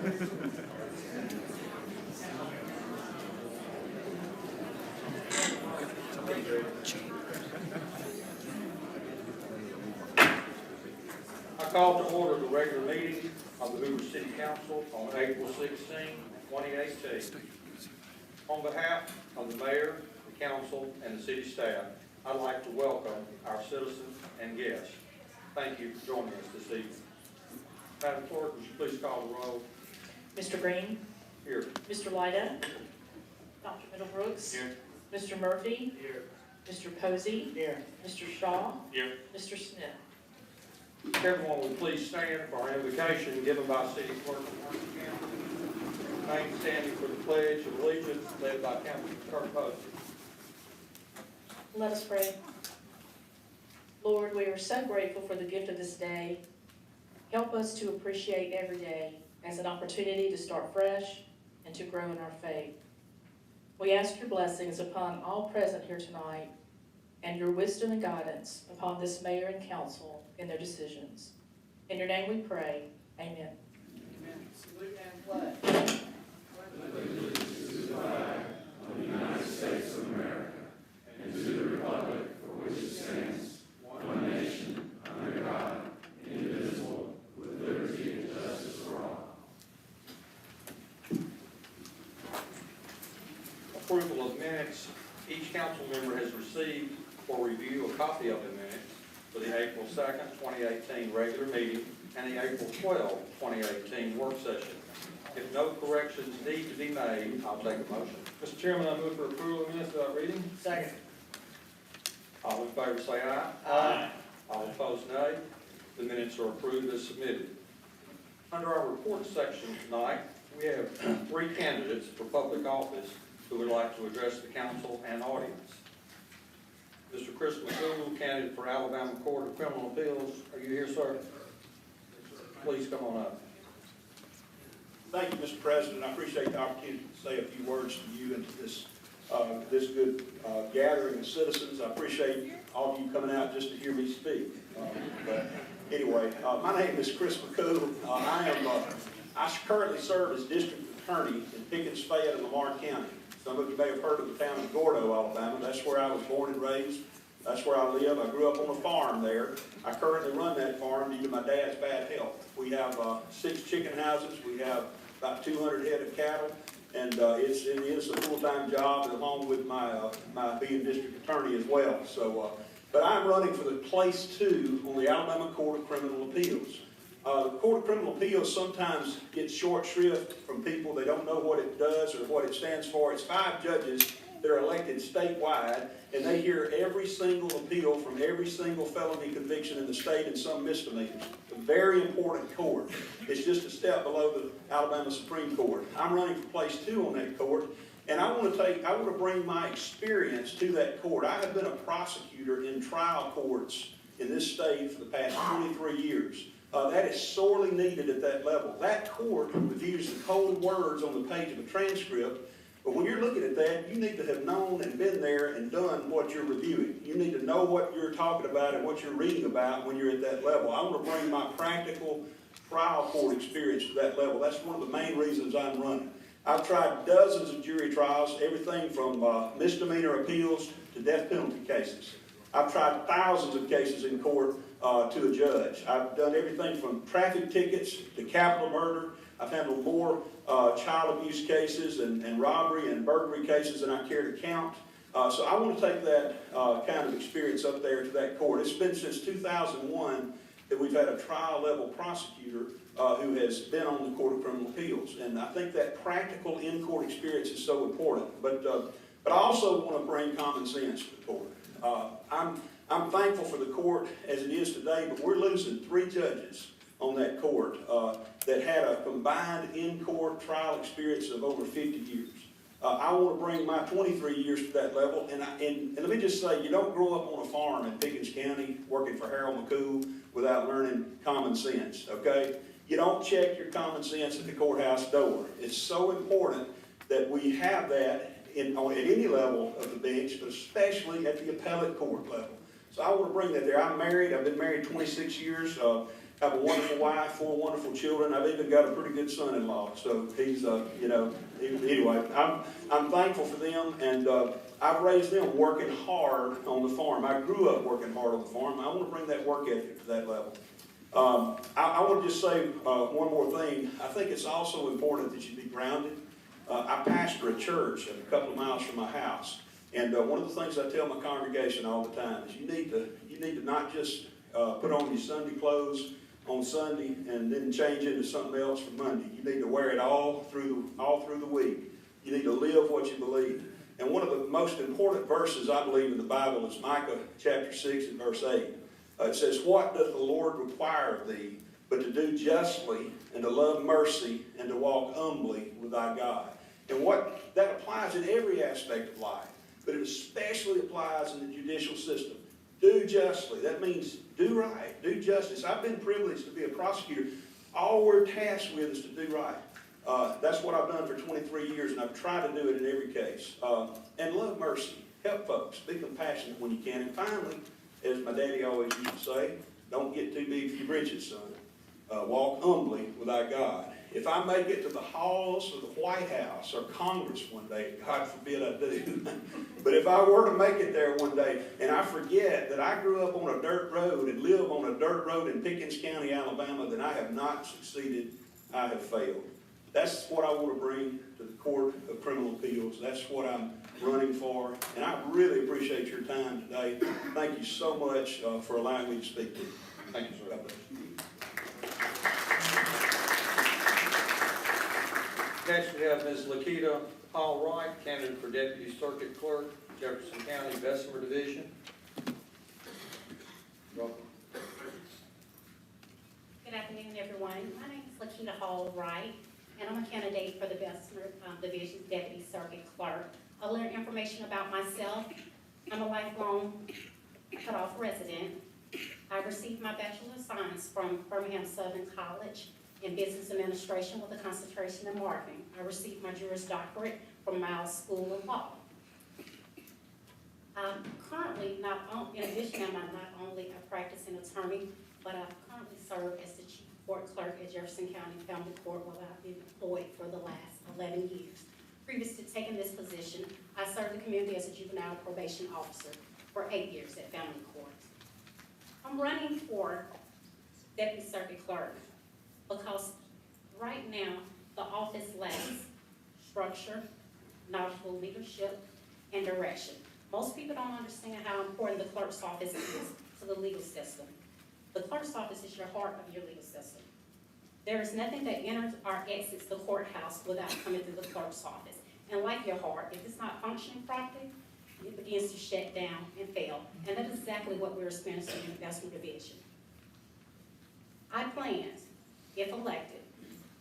I call to order the regular meeting of the Hoover City Council on April 16, 2018. On behalf of the mayor, the council, and the city staff, I'd like to welcome our citizens and guests. Thank you for joining us this evening. Madam Clerk, would you please call the roll? Mr. Green? Here. Mr. Lyda? Dr. Middlebrooks? Here. Mr. Murphy? Here. Mr. Posey? Here. Mr. Shaw? Here. Mr. Smith? Everyone will please stand for our invocation given by City Clerk Remain standing for the Pledge of Allegiance led by Councilman Kirk Posey. Let us pray. Lord, we are so grateful for the gift of this day. Help us to appreciate every day as an opportunity to start fresh and to grow in our faith. We ask your blessings upon all present here tonight and your wisdom and guidance upon this mayor and council in their decisions. In your name we pray. Amen. Amen. Salute and pledge. Allegiance to the flag of the United States of America and to the republic for which it stands, one nation, under God, indivisible, with liberty and justice for all. Approval of minutes. Each council member has received for review a copy of the minutes for the April 2nd, 2018 regular meeting and the April 12th, 2018 work session. If no corrections need to be made, I'll take a motion. Mr. Chairman, I move for approval of minutes without reading. Second. All in favor say aye. Aye. All opposed, nay. The minutes are approved as submitted. Under our report section tonight, we have 3 candidates for public office who would like to address the council and audience. Mr. Chris McCool, candidate for Alabama Court of Criminal Appeals. Are you here, sir? Please come on up. Thank you, Mr. President. I appreciate the opportunity to say a few words to you and to this good gathering of citizens. I appreciate all of you coming out just to hear me speak. But anyway, my name is Chris McCool. I currently serve as district attorney in Pickens, Fayette, and Lamar County. Some of you may have heard of the town of Gordo, Alabama. That's where I was born and raised. That's where I live. I grew up on a farm there. I currently run that farm due to my dad's bad health. We have 6 chicken houses. We have about 200 head of cattle, and it is a full-time job along with my being district attorney as well. So, but I'm running for the place 2 on the Alabama Court of Criminal Appeals. The Court of Criminal Appeals sometimes gets short shrift from people. They don't know what it does or what it stands for. It's 5 judges that are elected statewide, and they hear every single appeal from every single felony conviction in the state and some misdemeanors. A very important court. It's just a step below the Alabama Supreme Court. I'm running for place 2 on that court, and I want to bring my experience to that court. I have been a prosecutor in trial courts in this state for the past 23 years. That is sorely needed at that level. That court reviews the cold words on the page of a transcript, but when you're looking at that, you need to have known and been there and done what you're reviewing. You need to know what you're talking about and what you're reading about when you're at that level. I want to bring my practical trial court experience to that level. That's one of the main reasons I'm running. I've tried dozens of jury trials, everything from misdemeanor appeals to death penalty cases. I've tried thousands of cases in court to a judge. I've done everything from traffic tickets to capital murder. I've handled more child abuse cases and robbery and burglary cases than I care to count. So I want to take that kind of experience up there to that court. It's been since 2001 that we've had a trial level prosecutor who has been on the Court of Criminal Appeals. And I think that practical in-court experience is so important. But I also want to bring common sense to the court. I'm thankful for the court as it is today, but we're losing 3 judges on that court that had a combined in-court trial experience of over 50 years. I want to bring my 23 years to that level, and let me just say, you don't grow up on a farm in Pickens County working for Harold McCool without learning common sense, okay? You don't check your common sense at the courthouse door. It's so important that we have that at any level of the bench, but especially at the appellate court level. So I want to bring that there. I'm married. I've been married 26 years. have a wonderful wife, 4 wonderful children. I've even got a pretty good son-in-law. So he's, anyway, I'm thankful for them, and I've raised them working hard on the farm. I grew up working hard on the farm. I want to bring that work ethic to that level. I want to just say one more thing. I think it's also important that you be grounded. I pastor a church a couple of miles from my house, and one of the things I tell my congregation all the time is you need to not just put on your Sunday clothes on Sunday and then change into something else for Monday. You need to wear it all through the week. You need to live what you believe. And one of the most important verses I believe in the Bible is Micah chapter 6 and verse 8. It says, "What doth the Lord require of thee, but to do justly, and to love mercy, and to walk humbly with thy God?" And what that applies in every aspect of life, but it especially applies in the judicial system. Do justly. That means do right, do justice. I've been privileged to be a prosecutor. All we're tasked with is to do right. That's what I've done for 23 years, and I've tried to do it in every case. And love mercy. Help folks. Be compassionate when you can. And finally, as my daddy always used to say, don't get too big for your britches, son. Walk humbly with our God. If I make it to the halls of the White House or Congress one day, God forbid I do, but if I were to make it there one day and I forget that I grew up on a dirt road and live on a dirt road in Pickens County, Alabama, then I have not succeeded, I have failed. That's what I want to bring to the Court of Criminal Appeals. That's what I'm running for, and I really appreciate your time today. Thank you so much for allowing me to speak to you. Thank you, sir. God bless you. Next, we have Ms. Lakita Hall-Wright, candidate for Deputy Circuit Clerk, Jefferson County, Bessemer Division. Welcome. Good afternoon, everyone. My name is Lakita Hall-Wright, and I'm a candidate for the Bessemer Division Deputy Circuit Clerk. A little information about myself. I'm a lifelong cutoff resident. I received my Bachelor of Science from Birmingham Southern College in Business Administration with a concentration in marketing. I received my Juris Doctorate from Miles School of Law. I'm currently in addition, I'm not only a practicing attorney, but I currently serve as the Chief Court Clerk at Jefferson County Family Court, where I've been employed for the last 11 years. Previous to taking this position, I served the community as a juvenile probation officer for 8 years at Family Court. I'm running for Deputy Circuit Clerk because right now the office lacks structure, knowledgeable leadership, and direction. Most people don't understand how important the clerk's office is to the legal system. The clerk's office is your heart of your legal system. There is nothing that enters or exits the courthouse without coming through the clerk's office. And like your heart, if it's not functioning properly, it begins to shut down and fail. And that is exactly what we're experiencing in the Bessemer Division. I plan, if elected,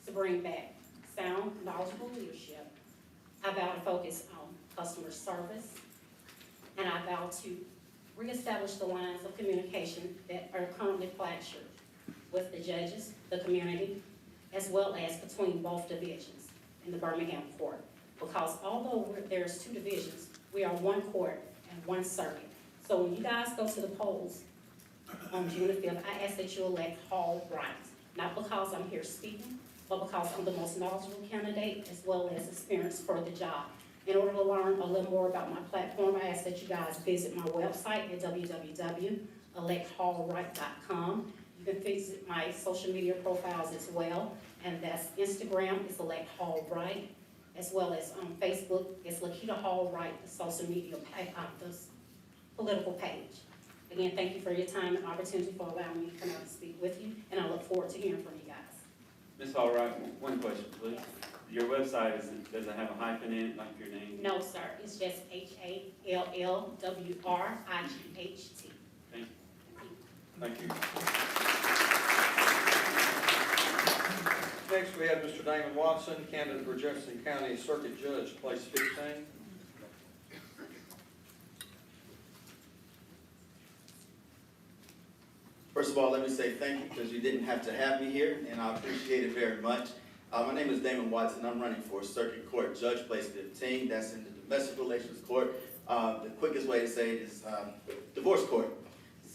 to bring back sound, knowledgeable leadership. I vow to focus on customer service, and I vow to reestablish the lines of communication that are currently fractured with the judges, the community, as well as between both divisions in the Birmingham Court. Because although there's 2 divisions, we are one court and one circuit. So when you guys go to the polls on June the 5th, I ask that you elect Hall-Wright. Not because I'm here speaking, but because I'm the most knowledgeable candidate as well as experienced for the job. In order to learn a little more about my platform, I ask that you guys visit my website at www.electhallwright.com. You can visit my social media profiles as well, and that's Instagram is Elect Hall-Wright, as well as on Facebook it's Lakita Hall-Wright, the social media the political page. Again, thank you for your time and opportunity for allowing me to come out and speak with you, and I look forward to hearing from you guys. Ms. Hall-Wright, one question, please. Your website, does it have a hyphen in it, like your name? No, sir, it's just HALLWRIGHT. Thank you. Next, we have Mr. Damon Watson, candidate for Jefferson County Circuit Judge, place 15. First of all, let me say thank you because you didn't have to have me here, and I appreciate it very much. My name is Damon Watson. I'm running for Circuit Court Judge, place 15. That's in the Domestic Relations Court. The quickest way to say it is divorce court.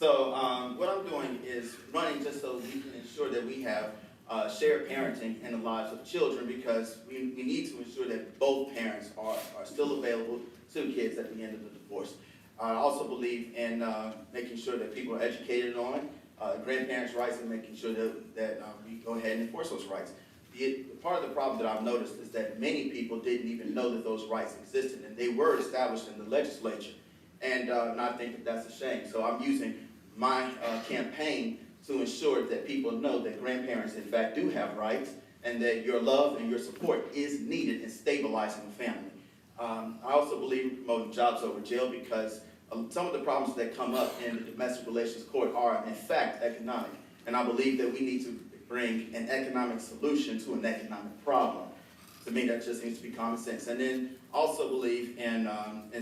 So what I'm doing is running just so we can ensure that we have shared parenting in the lives of children, because we need to ensure that both parents are still available to kids at the end of the divorce. I also believe in making sure that people are educated on grandparents' rights and making sure that we go ahead and enforce those rights. Part of the problem that I've noticed is that many people didn't even know that those rights existed, and they were established in the legislature. And I think that that's a shame. So I'm using my campaign to ensure that people know that grandparents, in fact, do have rights, and that your love and your support is needed in stabilizing a family. I also believe in promoting jobs over jail, because some of the problems that come up in the domestic relations court are, in fact, economic. And I believe that we need to bring an economic solution to an economic problem. To me, that just needs to be common sense. And then also believe in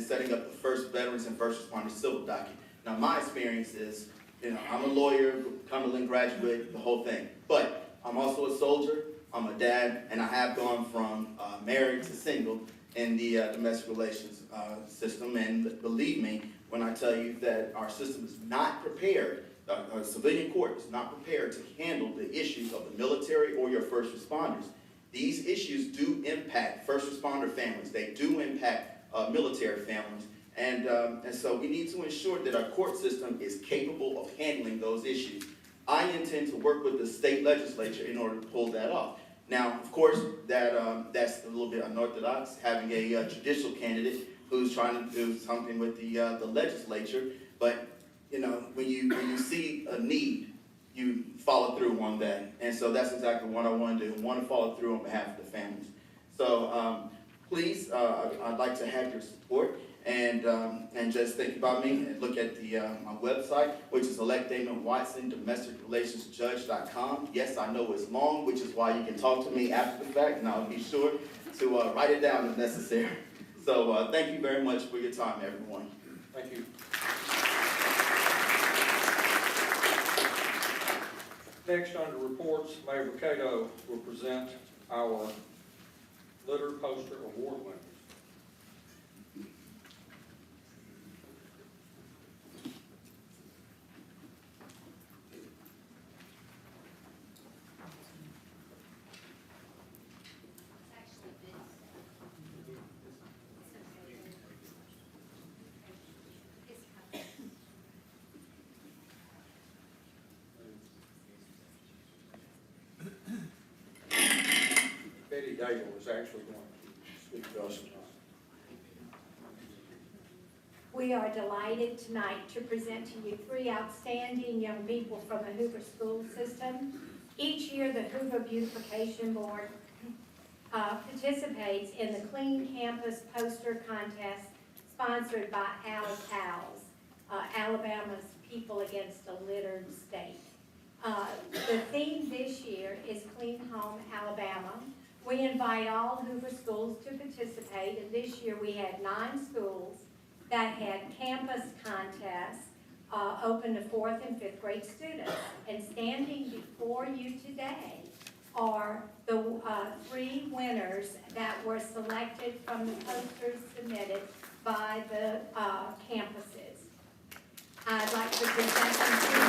setting up the first veterans and first responders civil docket. Now, my experience is, I'm a lawyer, Cumberland graduate, the whole thing. But I'm also a soldier, I'm a dad, and I have gone from married to single in the domestic relations system. And believe me when I tell you that our system is not prepared, our civilian court is not prepared to handle the issues of the military or your first responders. These issues do impact first responder families. They do impact military families. And so we need to ensure that our court system is capable of handling those issues. I intend to work with the state legislature in order to pull that off. Now, of course, that's a little bit unorthodox, having a judicial candidate who's trying to do something with the legislature. But, when you see a need, you follow through on that. And so that's exactly what I want to do. I want to follow through on behalf of the families. So please, I'd like to have your support. And just think about me and look at my website, which is electDamonWatson, domesticrelationsjudge.com. Yes, I know it's long, which is why you can talk to me after the fact, and I'll be sure to write it down if necessary. So thank you very much for your time, everyone. Thank you. Next, under reports, Mayor Cato will present our litter poster award winners. Betty Dale is actually going to speak to us tonight. We are delighted tonight to present to you 3 outstanding young people from the Hoover school system. Each year, the Hoover Beautification Board participates in the Clean Campus Poster Contest sponsored by ALPALS, Alabama's People Against a Littered State. The theme this year is Clean Home Alabama. We invite all Hoover schools to participate, and this year we had 9 schools that had campus contests open to 4th and 5th grade students. And standing before you today are the 3 winners that were selected from the posters submitted by the campuses. I'd like to present them to you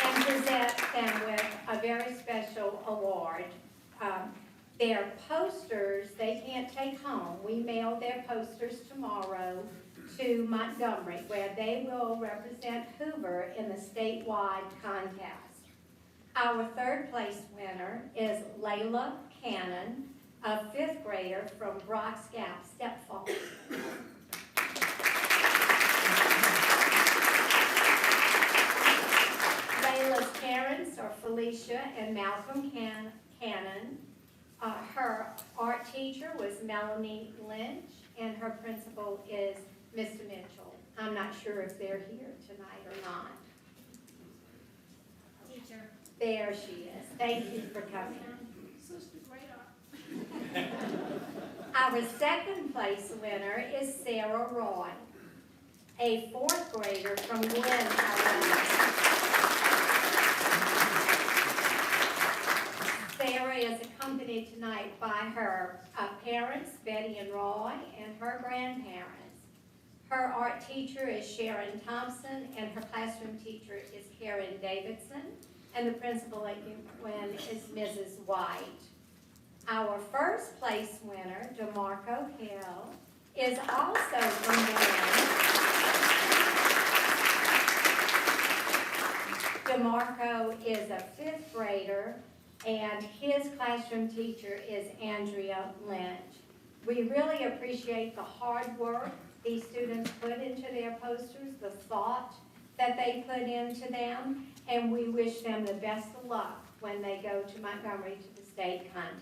and present them with a very special award. Their posters, they can't take home. We mail their posters tomorrow to Montgomery, where they will represent Hoover in the statewide contest. Our 3rd place winner is Layla Cannon, a 5th grader from Brock's Gap, Step Falls. Layla's parents are Felicia and Malcolm Cannon. Her art teacher was Melanie Lynch, and her principal is Mr. Mitchell. I'm not sure if they're here tonight or not. Teacher. There she is. Thank you for coming. Sister, great art. Our 2nd place winner is Sarah Roy, a 4th grader from Glen, Alabama. Sarah is accompanied tonight by her parents, Betty and Roy, and her grandparents. Her art teacher is Sharon Thompson, and her classroom teacher is Karen Davidson, and the principal at Gwen is Mrs. White. Our first place winner, DeMarco Hill, is also from Gwen. DeMarco is a 5th grader, and his classroom teacher is Andrea Lynch. We really appreciate the hard work these students put into their posters, the thought that they put into them, and we wish them the best of luck when they go to Montgomery to the state contest.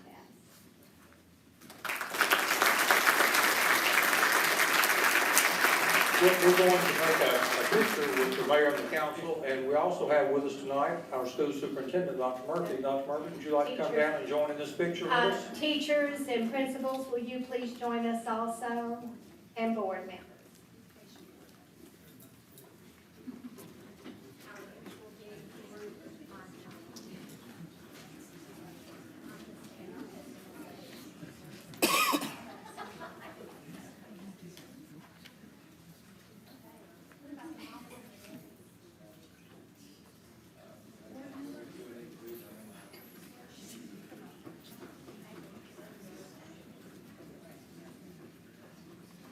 We're going to make a picture with the mayor and the council, and we also have with us tonight our school superintendent, Dr. Murphy. Dr. Murphy, would you like to come down and join in this picture with us? Teachers and principals, will you please join us also, and board members?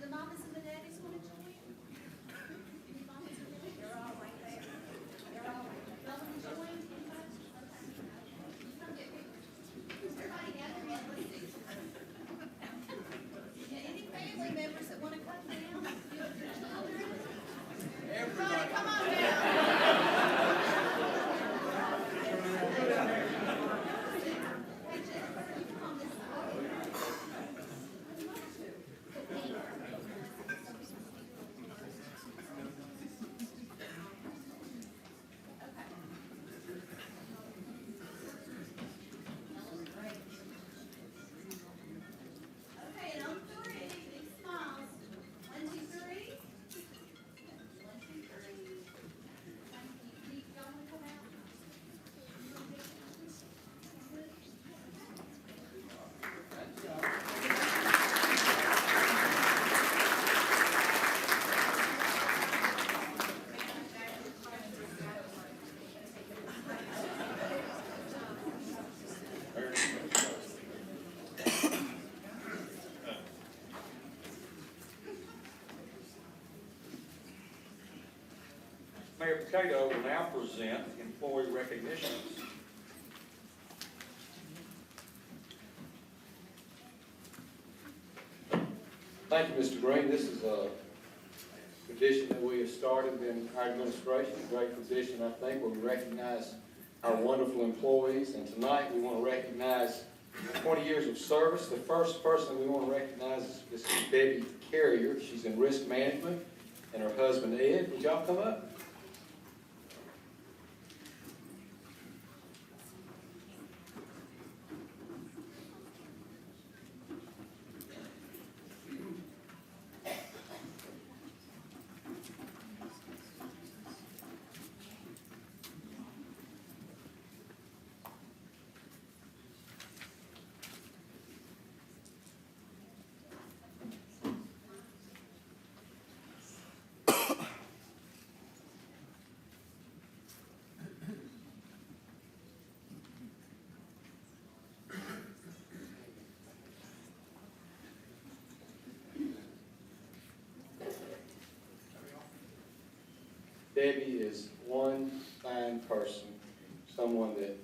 The mamas and the daddies want to join? The mamas and the daddies? They're all right there. They're all right there. Y'all want to join? Anybody? Okay. Come get pictures. Everybody gather in, let's see. Yeah, any family members that want to come down? Your children? Everybody, come on down. Okay, and on 3, big smiles. 1, 2, 3. 1, 2, 3. Y'all want to come out? Mayor Potato will now present employee recognitions. Thank you, Mr. Green. This is a tradition that we have started in our administration, a great tradition, I think, where we recognize our wonderful employees. And tonight, we want to recognize 20 years of service. The first person we want to recognize is Debbie Carrier. She's in risk management, and her husband, Ed. Would y'all come up? Debbie is one fine person, someone that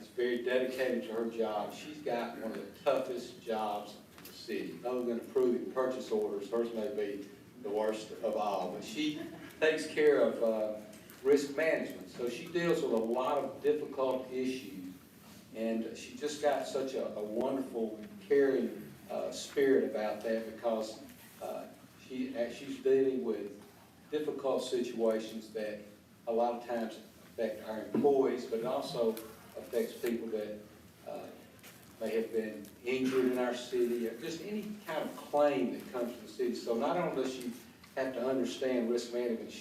is very dedicated to her job. She's got one of the toughest jobs in the city. Other than approving purchase orders, hers may be the worst of all. But she takes care of risk management. So she deals with a lot of difficult issues. And she just got such a wonderful, caring spirit about that, because she's dealing with difficult situations that a lot of times affect our employees, but it also affects people that may have been injured in our city, or just any kind of claim that comes to the city. So not only does she have to understand risk management,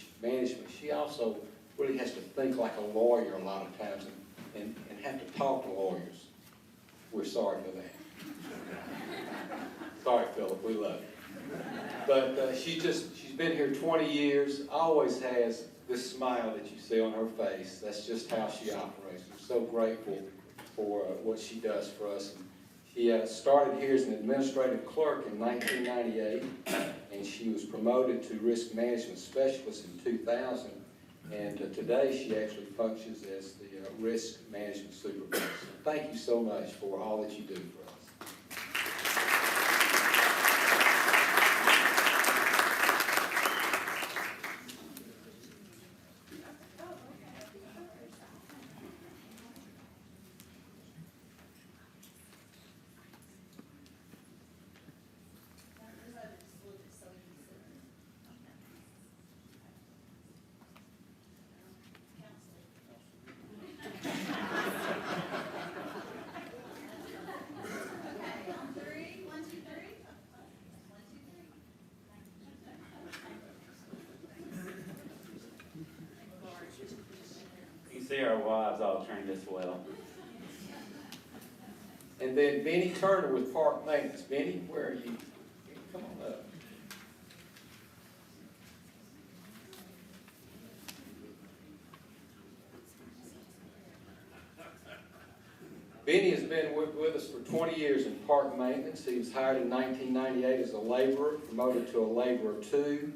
she also really has to think like a lawyer a lot of times, and have to talk to lawyers. We're sorry for that. Sorry, Philip, we love you. But she's been here 20 years, always has this smile that you see on her face. That's just how she operates. We're so grateful for what she does for us. And she started here as an administrative clerk in 1998, and she was promoted to risk management specialist in 2000. And today she actually functions as the risk management supervisor. So thank you so much for all that you do for us. You see our wives all trained as well. And then Benny Turner with Park Maintenance. Benny, where are you? Come on up. Benny has been with us for 20 years in park maintenance. He was hired in 1998 as a laborer, promoted to a laborer 2,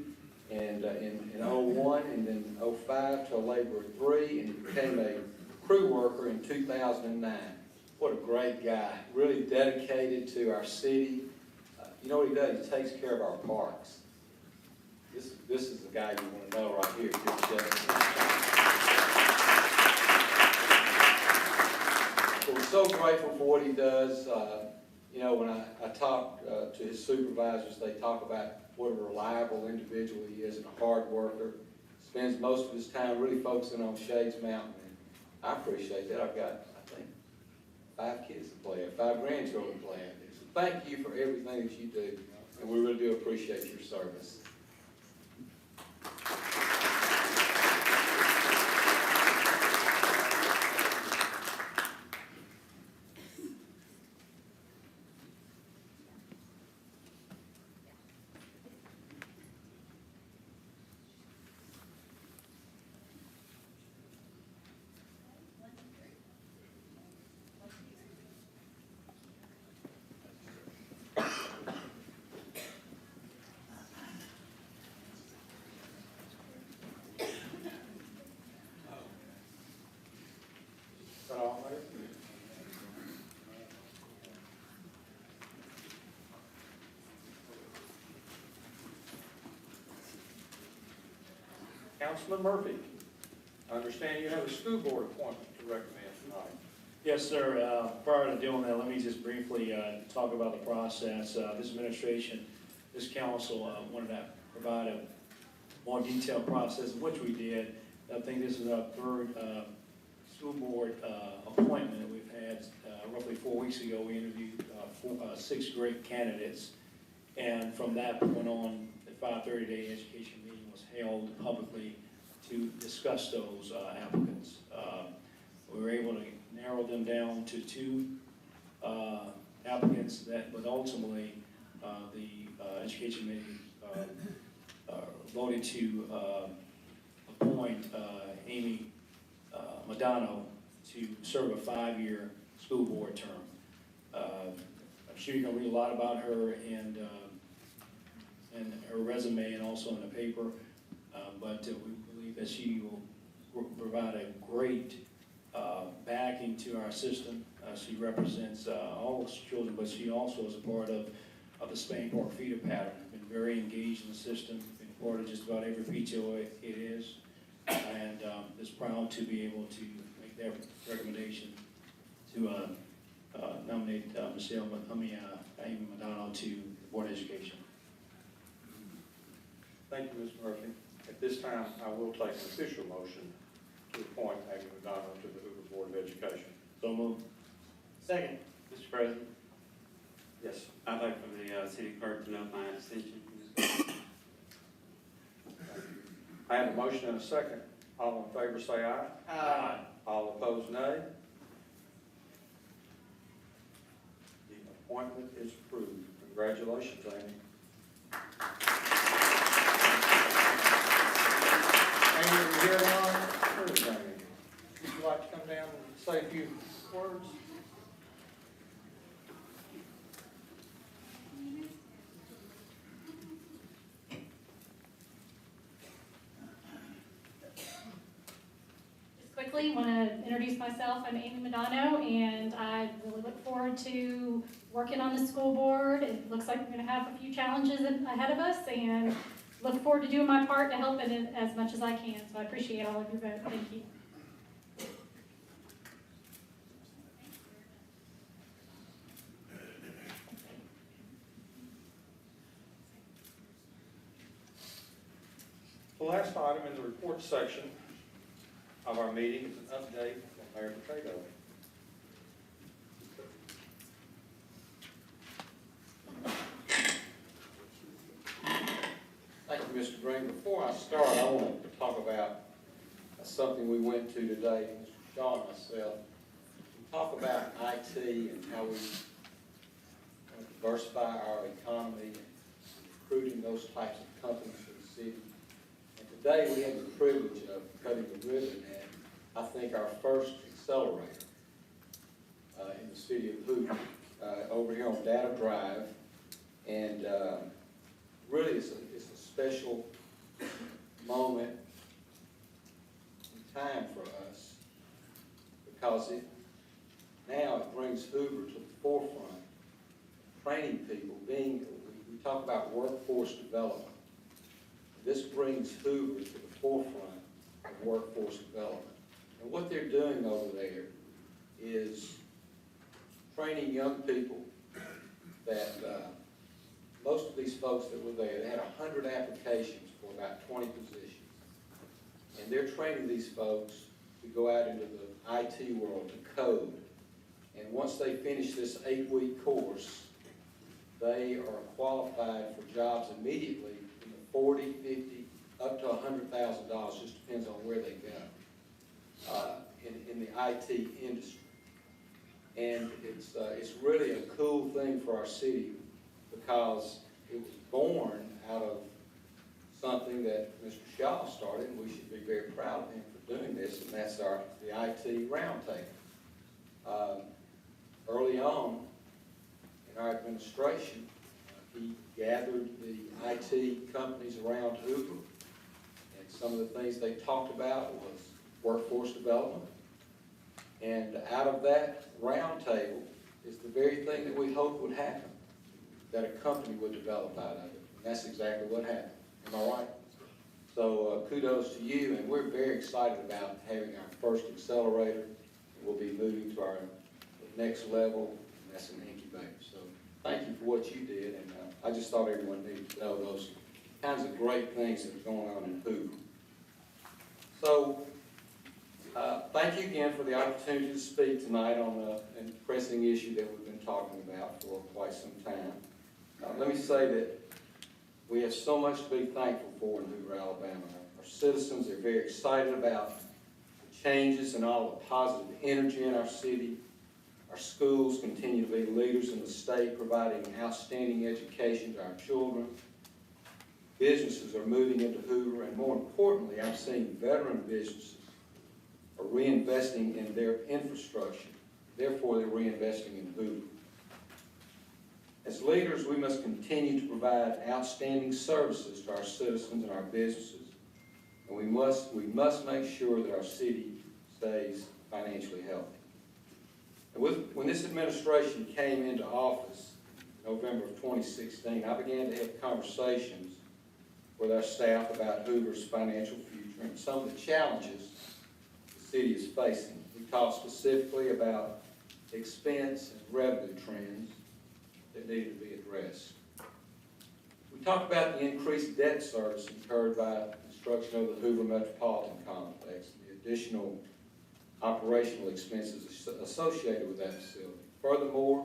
and in 01, and then 05 to a laborer 3, and he became a crew worker in 2009. What a great guy, really dedicated to our city. You know what he does? He takes care of our parks. This is the guy you want to know right here. We're so grateful for what he does. You know, when I talk to his supervisors, they talk about what a reliable individual he is and a hard worker. Spends most of his time really focusing on Shades Mountain. And I appreciate that. I've got, I think, 5 kids to play at, 5 grandchildren to play at. So thank you for everything that you do, and we really do appreciate your service. Councilman Murphy, I understand you have a school board appointment to recommend tonight. Yes, sir. Prior to doing that, let me just briefly talk about the process. This administration, this council wanted to provide a more detailed process, which we did. I think this is our 3rd school board appointment that we've had. Roughly 4 weeks ago, we interviewed 6 great candidates. And from that point on, the 5:30-day education meeting was held publicly to discuss those applicants. We were able to narrow them down to 2 applicants but ultimately the education committee voted to appoint Amy Madano to serve a 5-year school board term. I'm sure you're going to read a lot about her and her resume and also in the paper, but we believe that she will provide a great backing to our system. She represents all children, but she also is a part of the Spain Park feeder pattern. Been very engaged in the system, been part of just about every PTO it is, and is proud to be able to make that recommendation to nominate Amy Madonna to the Board of Education. Thank you, Mr. Murphy. At this time, I will take an official motion to appoint Amy Madonna to the Hoover Board of Education. So moved. Second. Mr. President, Yes. I'd like for the city clerk to note my abstention. I have a motion and a second. All in favor say aye. Aye. All opposed, nay. The appointment is approved. Congratulations, Amy. say a few words? Just quickly, want to introduce myself. I'm Amy Madano, and I really look forward to working on the school board. It looks like we're going to have a few challenges ahead of us, and look forward to doing my part to help in it as much as I can. So I appreciate all of your vote. Thank you. The last item in the report section of our meeting is an update from Mayor Potato. Thank you, Mr. Green. Before I start, I want to talk about something we went to today, Mr. Shaw and myself. We talk about IT and how we diversify our economy and recruiting those types of companies to the city. And today we had the privilege of cutting the ribbon at, I think, our first accelerator in the city of Hoover, over here on Data Drive. And really it's a special moment in time for us because it brings Hoover to the forefront, training people, we talk about workforce development. This brings Hoover to the forefront of workforce development. And what they're doing over there is training young people that most of these folks that were there, they had 100 applications for about 20 positions. And they're training these folks to go out into the IT world to code. And once they finish this 8-week course, they are qualified for jobs immediately in the 40, 50, up to $100,000, just depends on where they go, in the IT industry. And it's really a cool thing for our city because it was born out of something that Mr. Shaw started, and we should be very proud of him for doing this, and that's the IT roundtable. Early on in our administration, he gathered the IT companies around Hoover, and some of the things they talked about was workforce development. And out of that roundtable is the very thing that we hoped would happen, that a company would develop out of it. And that's exactly what happened. Am I right? So kudos to you, and we're very excited about having our first accelerator. And we'll be moving to our next level, and that's an incubator. So thank you for what you did, and I just thought everyone needed to know those kinds of great things that are going on in Hoover. So thank you again for the opportunity to speak tonight on a pressing issue that we've been talking about for quite some time. Let me say that we have so much to be thankful for in Hoover, Alabama. Our citizens are very excited about the changes and all the positive energy in our city. Our schools continue to be leaders in the state, providing outstanding education to our children. Businesses are moving into Hoover, and more importantly, I'm seeing veteran businesses are reinvesting in their infrastructure. Therefore, they're reinvesting in Hoover. As leaders, we must continue to provide outstanding services to our citizens and our businesses, and we must make sure that our city stays financially healthy. And when this administration came into office in November of 2016, I began to have conversations with our staff about Hoover's financial future and some of the challenges the city is facing. We talked specifically about expense and revenue trends that needed to be addressed. We talked about the increased debt service incurred by construction of the Hoover Metropolitan Complex, the additional operational expenses associated with that facility. Furthermore,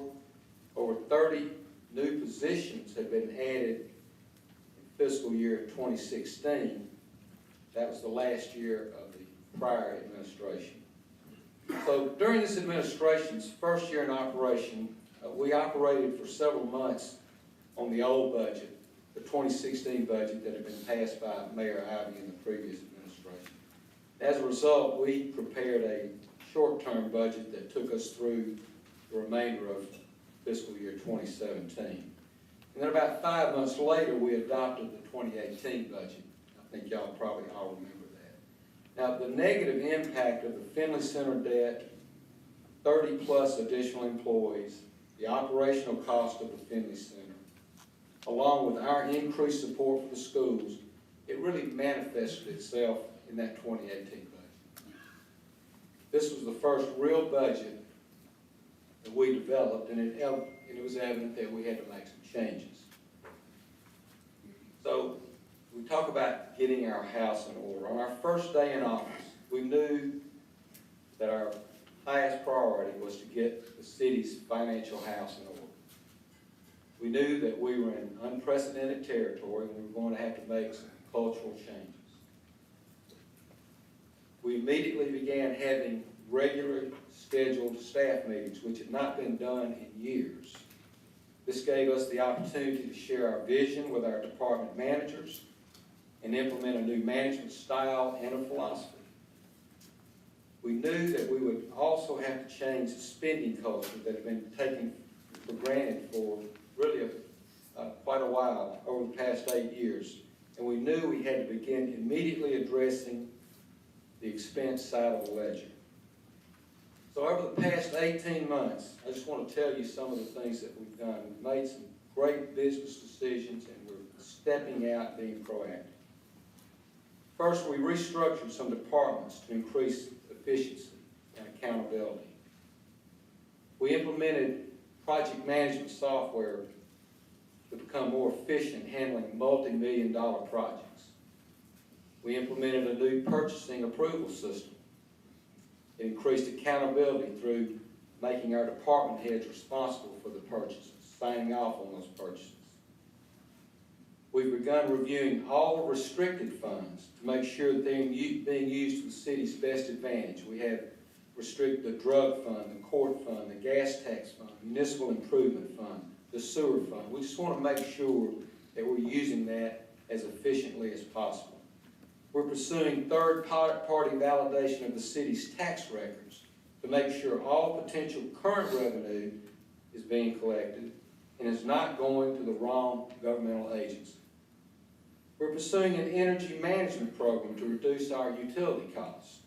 over 30 new positions have been added in fiscal year 2016. That was the last year of the prior administration. So during this administration's first year in operation, we operated for several months on the old budget, the 2016 budget that had been passed by Mayor Ivey in the previous administration. As a result, we prepared a short-term budget that took us through the remainder of fiscal year 2017. And then about 5 months later, we adopted the 2018 budget. I think y'all probably all remember that. Now, the negative impact of the Finley Center debt, 30-plus additional employees, the operational cost of the Finley Center, along with our increased support for the schools, it really manifested itself in that 2018 budget. This was the first real budget that we developed, and it was evident that we had to make some changes. So we talk about getting our house in order. On our first day in office, we knew that our highest priority was to get the city's financial house in order. We knew that we were in unprecedented territory and we were going to have to make some cultural changes. We immediately began having regular scheduled staff meetings, which had not been done in years. This gave us the opportunity to share our vision with our department managers and implement a new management style and a philosophy. We knew that we would also have to change the spending culture that had been taken for granted for really quite a while over the past 8 years. And we knew we had to begin immediately addressing the expense side of the ledger. So over the past 18 months, I just want to tell you some of the things that we've done. We've made some great business decisions and we're stepping out being proactive. First, we restructured some departments to increase efficiency and accountability. We implemented project management software to become more efficient handling multi-million-dollar projects. We implemented a new purchasing approval system. It increased accountability through making our department heads responsible for the purchases, signing off on those purchases. We've begun reviewing all the restricted funds to make sure that they're being used to the city's best advantage. We have restricted the drug fund, the court fund, the gas tax fund, municipal improvement fund, the sewer fund. We just want to make sure that we're using that as efficiently as possible. We're pursuing third-party validation of the city's tax records to make sure all potential current revenue is being collected and is not going to the wrong governmental agency. We're pursuing an energy management program to reduce our utility costs.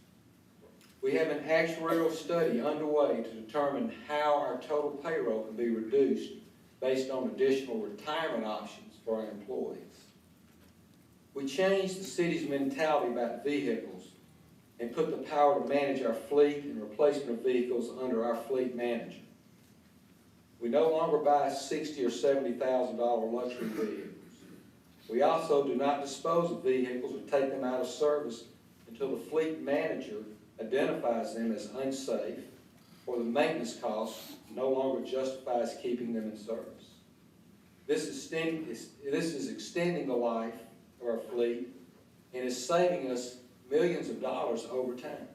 We have an actuarial study underway to determine how our total payroll can be reduced based on additional retirement options for our employees. We changed the city's mentality about vehicles and put the power to manage our fleet and replacement of vehicles under our fleet manager. We no longer buy $60,000 or $70,000 luxury vehicles. We also do not dispose of vehicles or take them out of service until the fleet manager identifies them as unsafe or the maintenance cost no longer justifies keeping them in service. This is extending the life of our fleet and is saving us millions of dollars over time.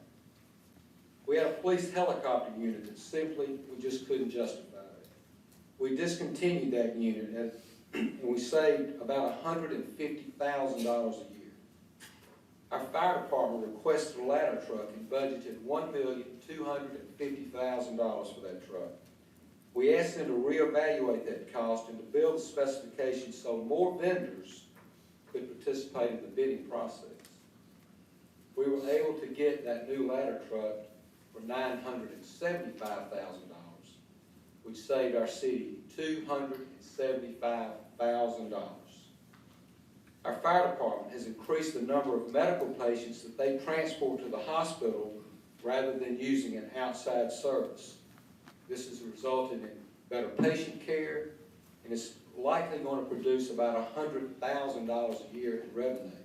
We had a police helicopter unit that simply we just couldn't justify it. We discontinued that unit and we saved about $150,000 a year. Our fire department requested a ladder truck and budgeted $1,250,000 for that truck. We asked them to reevaluate that cost and to build the specifications so more vendors could participate in the bidding process. We were able to get that new ladder truck for $975,000, which saved our city $275,000. Our fire department has increased the number of medical patients that they transport to the hospital rather than using an outside service. This has resulted in better patient care and it's likely going to produce about $100,000 a year in revenue.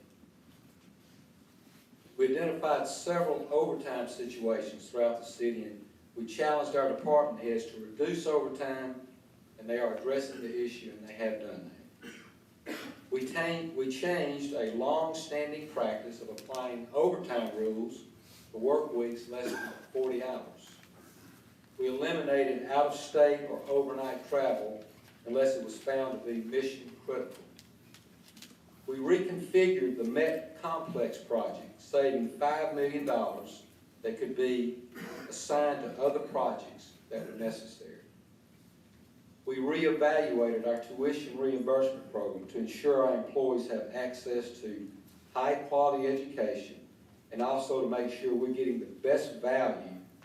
We identified several overtime situations throughout the city and we challenged our department heads to reduce overtime, and they are addressing the issue and they have done that. We changed a long-standing practice of applying overtime rules for work weeks less than 40 hours. We eliminated out-of-state or overnight travel unless it was found to be mission critical. We reconfigured the Met Complex project, saving $5 million that could be assigned to other projects that were necessary. We reevaluated our tuition reimbursement program to ensure our employees have access to high-quality education and also to make sure we're getting the best value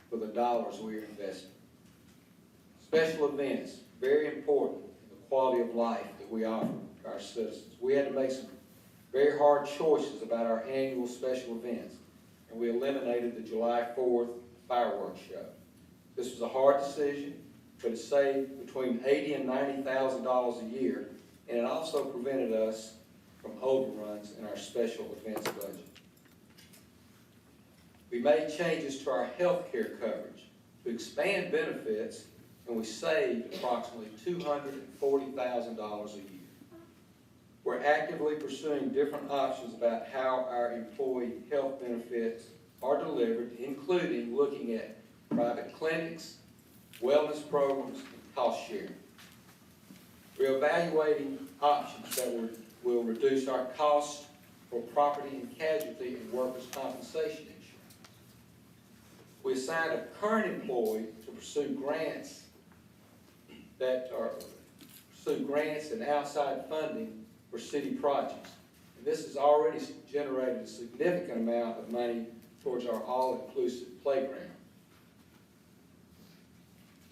for the dollars we're investing. Special events, very important in the quality of life that we offer our citizens. We had to make some very hard choices about our annual special events, and we eliminated the July 4th fireworks show. This was a hard decision, but it saved between $80,000 and $90,000 a year, and it also prevented us from overruns in our special events budget. We made changes to our health care coverage to expand benefits, and we saved approximately $240,000 a year. We're actively pursuing different options about how our employee health benefits are delivered, including looking at private clinics, wellness programs, and cost sharing. We're evaluating options that will reduce our cost for property and casualty and workers' compensation insurance. We assigned a current employee to pursue grants and outside funding for city projects. And this has already generated a significant amount of money towards our all-inclusive playground.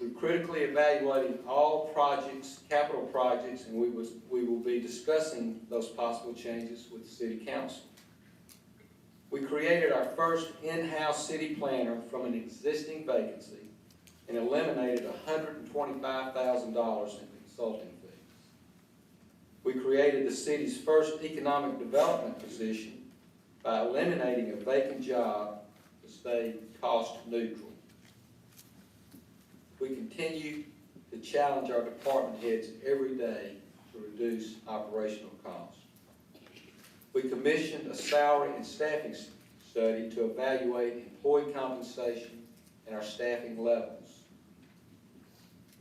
We're critically evaluating all projects, capital projects, and we will be discussing those possible changes with the City Council. We created our first in-house city planner from an existing vacancy and eliminated $125,000 in consulting fees. We created the city's first economic development position by eliminating a vacant job to stay cost neutral. We continue to challenge our department heads every day to reduce operational costs. We commissioned a salary and staffing study to evaluate employee compensation and our staffing levels.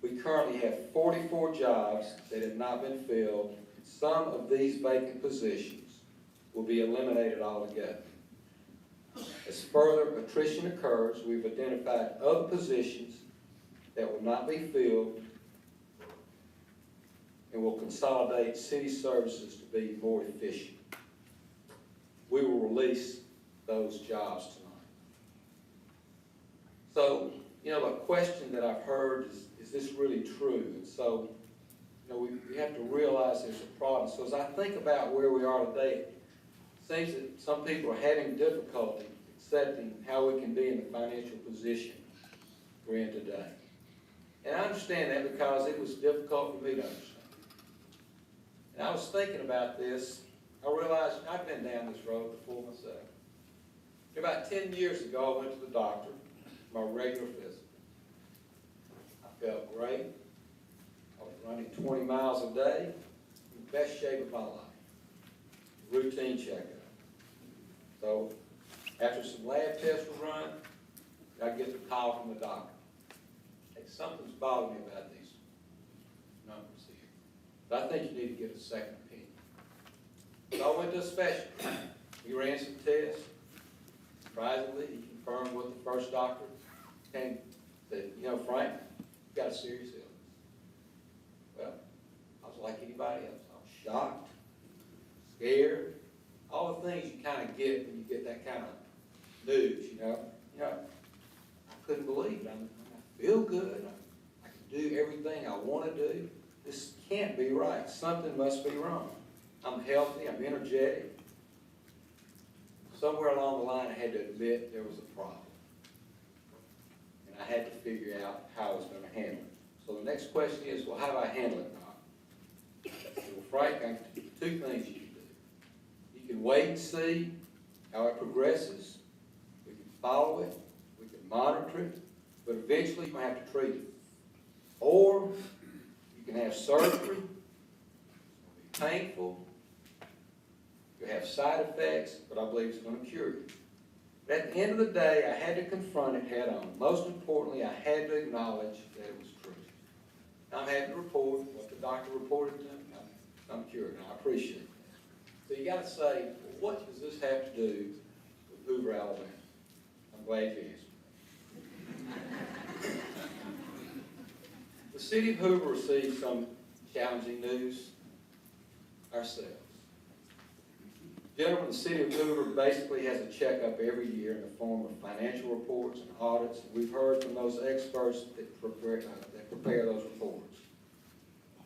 We currently have 44 jobs that have not been filled. Some of these vacant positions will be eliminated altogether. As further attrition occurs, we've identified other positions that will not be filled and will consolidate city services to be more efficient. We will release those jobs tonight. So, a question that I've heard is this really true? And so, we have to realize there's a problem. So as I think about where we are today, it seems that some people are having difficulty accepting how we can be in the financial position we're in today. And I understand that because it was difficult for me to understand. And I was thinking about this. I realized I've been down this road before myself. About 10 years ago, I went to the doctor, my regular physical. I felt great. I was running 20 miles a day, in the best shape of my life. Routine checkup. So, after some lab tests were run, I get the call from the doctor. Hey, something's bothering me about these numbers here. But I think you need to get a second opinion. So I went to a specialist. He ran some tests. Surprisingly, he confirmed what the first doctor came said, Frank, you've got a serious illness. Well, I was like anybody else. I was shocked, scared, all the things you kind of get when you get that kind of news, I couldn't believe it. I feel good. I can do everything I want to do. This can't be right. Something must be wrong. I'm healthy. I'm energetic. Somewhere along the line, I had to admit there was a problem. And I had to figure out how I was going to handle it. So the next question is, well, how do I handle it, Doc? Well, Frank, I can tell you two things you can do. You can wait and see how it progresses. We can follow it. We can monitor it. But eventually, you're going to have to treat it. Or you can have surgery. It's going to be painful. You'll have side effects, but I believe it's going to cure you. But at the end of the day, I had to confront it head on. Most importantly, I had to acknowledge that it was true. Now, I'm happy to report what the doctor reported to me. I'm cured, and I appreciate that. So you got to say, well, what does this have to do with Hoover, Alabama? I'm glad you asked. The city of Hoover received some challenging news ourselves. Gentlemen, the city of Hoover basically has a checkup every year in the form of financial reports and audits. We've heard from those experts that prepare those reports.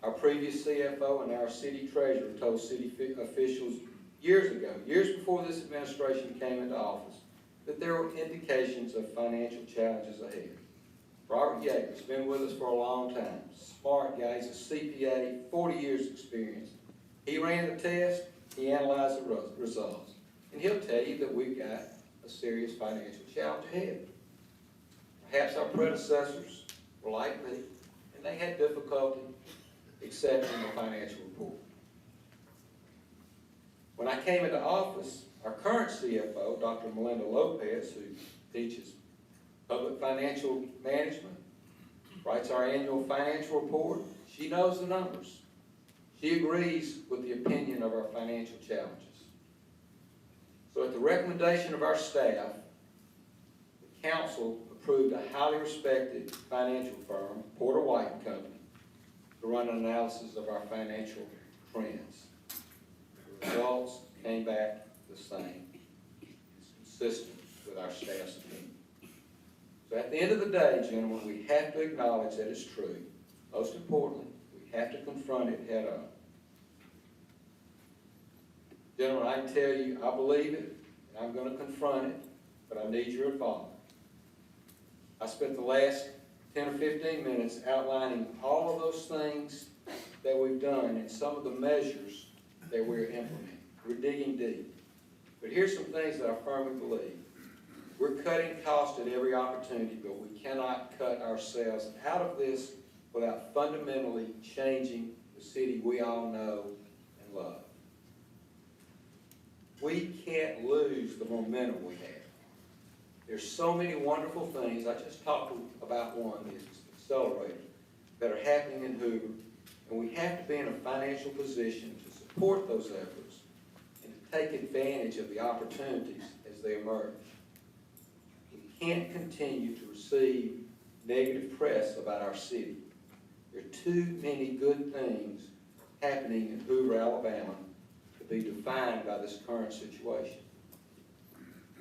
Our previous CFO and our city treasurer told city officials years ago, years before this administration came into office, that there were indications of financial challenges ahead. Robert Yeager's been with us for a long time. Smart guy, he's a CPA, 40 years experience. He ran the test, he analyzed the results, and he'll tell you that we've got a serious financial challenge ahead. Perhaps our predecessors were like me, and they had difficulty accepting the financial report. When I came into office, our current CFO, Dr. Melinda Lopez, who teaches public financial management, writes our annual financial report. She knows the numbers. She agrees with the opinion of our financial challenges. So at the recommendation of our staff, the council approved a highly respected financial firm, Porter White & Company, to run an analysis of our financial trends. The results came back the same. It's consistent with our staff's opinion. So at the end of the day, gentlemen, we have to acknowledge that it's true. Most importantly, we have to confront it head on. Gentlemen, I can tell you, I believe it, and I'm going to confront it, but I need your involvement. I spent the last 10 or 15 minutes outlining all of those things that we've done and some of the measures that we're implementing. We're digging deep. But here's some things that I firmly believe. We're cutting costs at every opportunity, but we cannot cut ourselves out of this without fundamentally changing the city we all know and love. We can't lose the momentum we have. There's so many wonderful things. I just talked about one, the accelerator, that are happening in Hoover, and we have to be in a financial position to support those efforts and to take advantage of the opportunities as they emerge. We can't continue to receive negative press about our city. There are too many good things happening in Hoover, Alabama, to be defined by this current situation.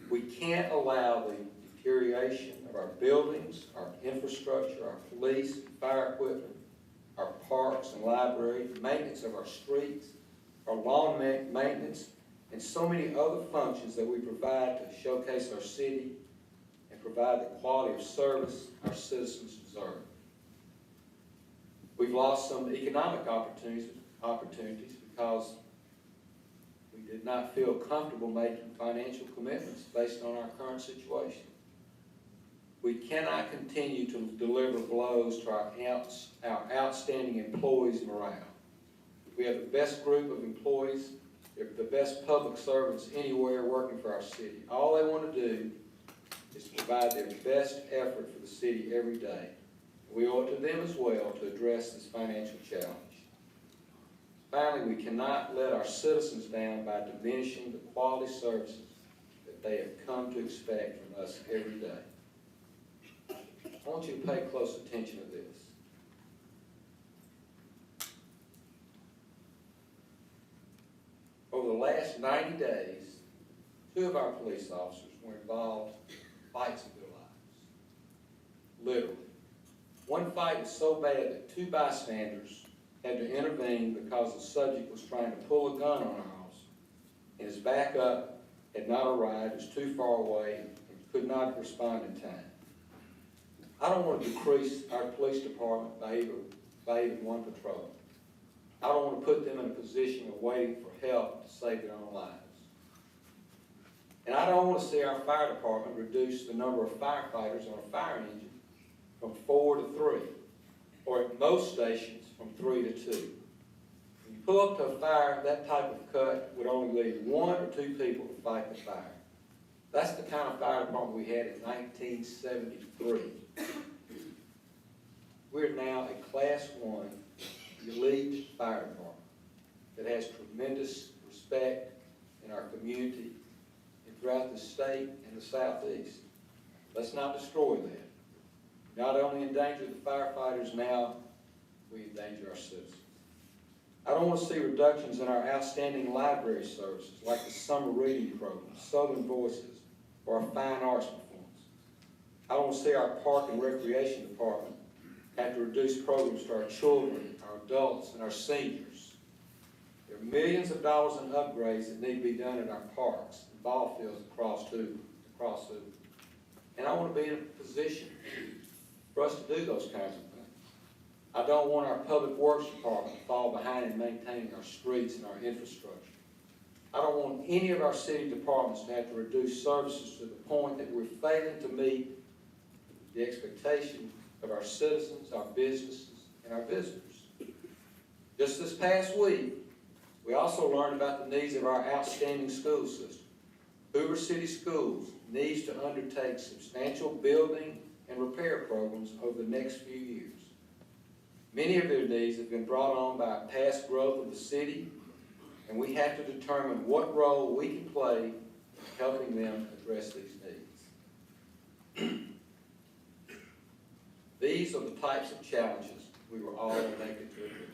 We can't allow the deterioration of our buildings, our infrastructure, our police, fire equipment, our parks and libraries, maintenance of our streets, our lawn maintenance, and so many other functions that we provide to showcase our city and provide the quality of service our citizens deserve. We've lost some economic opportunities because we did not feel comfortable making financial commitments based on our current situation. We cannot continue to deliver blows to our outstanding employees' morale. We have the best group of employees. They're the best public servants anywhere working for our city. All they want to do is provide their best effort for the city every day. We owe it to them as well to address this financial challenge. Finally, we cannot let our citizens down by diminishing the quality services that they have come to expect from us every day. I want you to pay close attention to this. Over the last 90 days, 2 of our police officers were involved in fights of their lives. Literally. One fight was so bad that 2 bystanders had to intervene because the subject was trying to pull a gun on ours, and his backup had not arrived, was too far away, and could not respond in time. I don't want to decrease our police department by even one patrol. I don't want to put them in a position of waiting for help to save their own lives. And I don't want to see our fire department reduce the number of firefighters on a fire engine from 4 to 3, or at most stations from 3 to 2. When you pull up to a fire, that type of cut would only leave 1 or 2 people to fight the fire. That's the kind of fire department we had in 1973. We're now a Class 1 elite fire department that has tremendous respect in our community and throughout the state and the Southeast. Let's not destroy that. Not only endanger the firefighters now, we endanger our citizens. I don't want to see reductions in our outstanding library services, like the summer reading program, Southern Voices, or our fine arts performance. I don't want to see our park and recreation department have to reduce programs to our children, our adults, and our seniors. There are millions of dollars in upgrades that need to be done in our parks and ball fields across Hoover. And I want to be in a position for us to do those kinds of things. I don't want our public works department to fall behind in maintaining our streets and our infrastructure. I don't want any of our city departments to have to reduce services to the point that we're failing to meet the expectation of our citizens, our businesses, and our visitors. Just this past week, we also learned about the needs of our outstanding school system. Hoover City Schools needs to undertake substantial building and repair programs over the next few years. Many of their needs have been brought on by past growth of the city, and we have to determine what role we can play in helping them address these needs. These are the types of challenges we were all elected to address.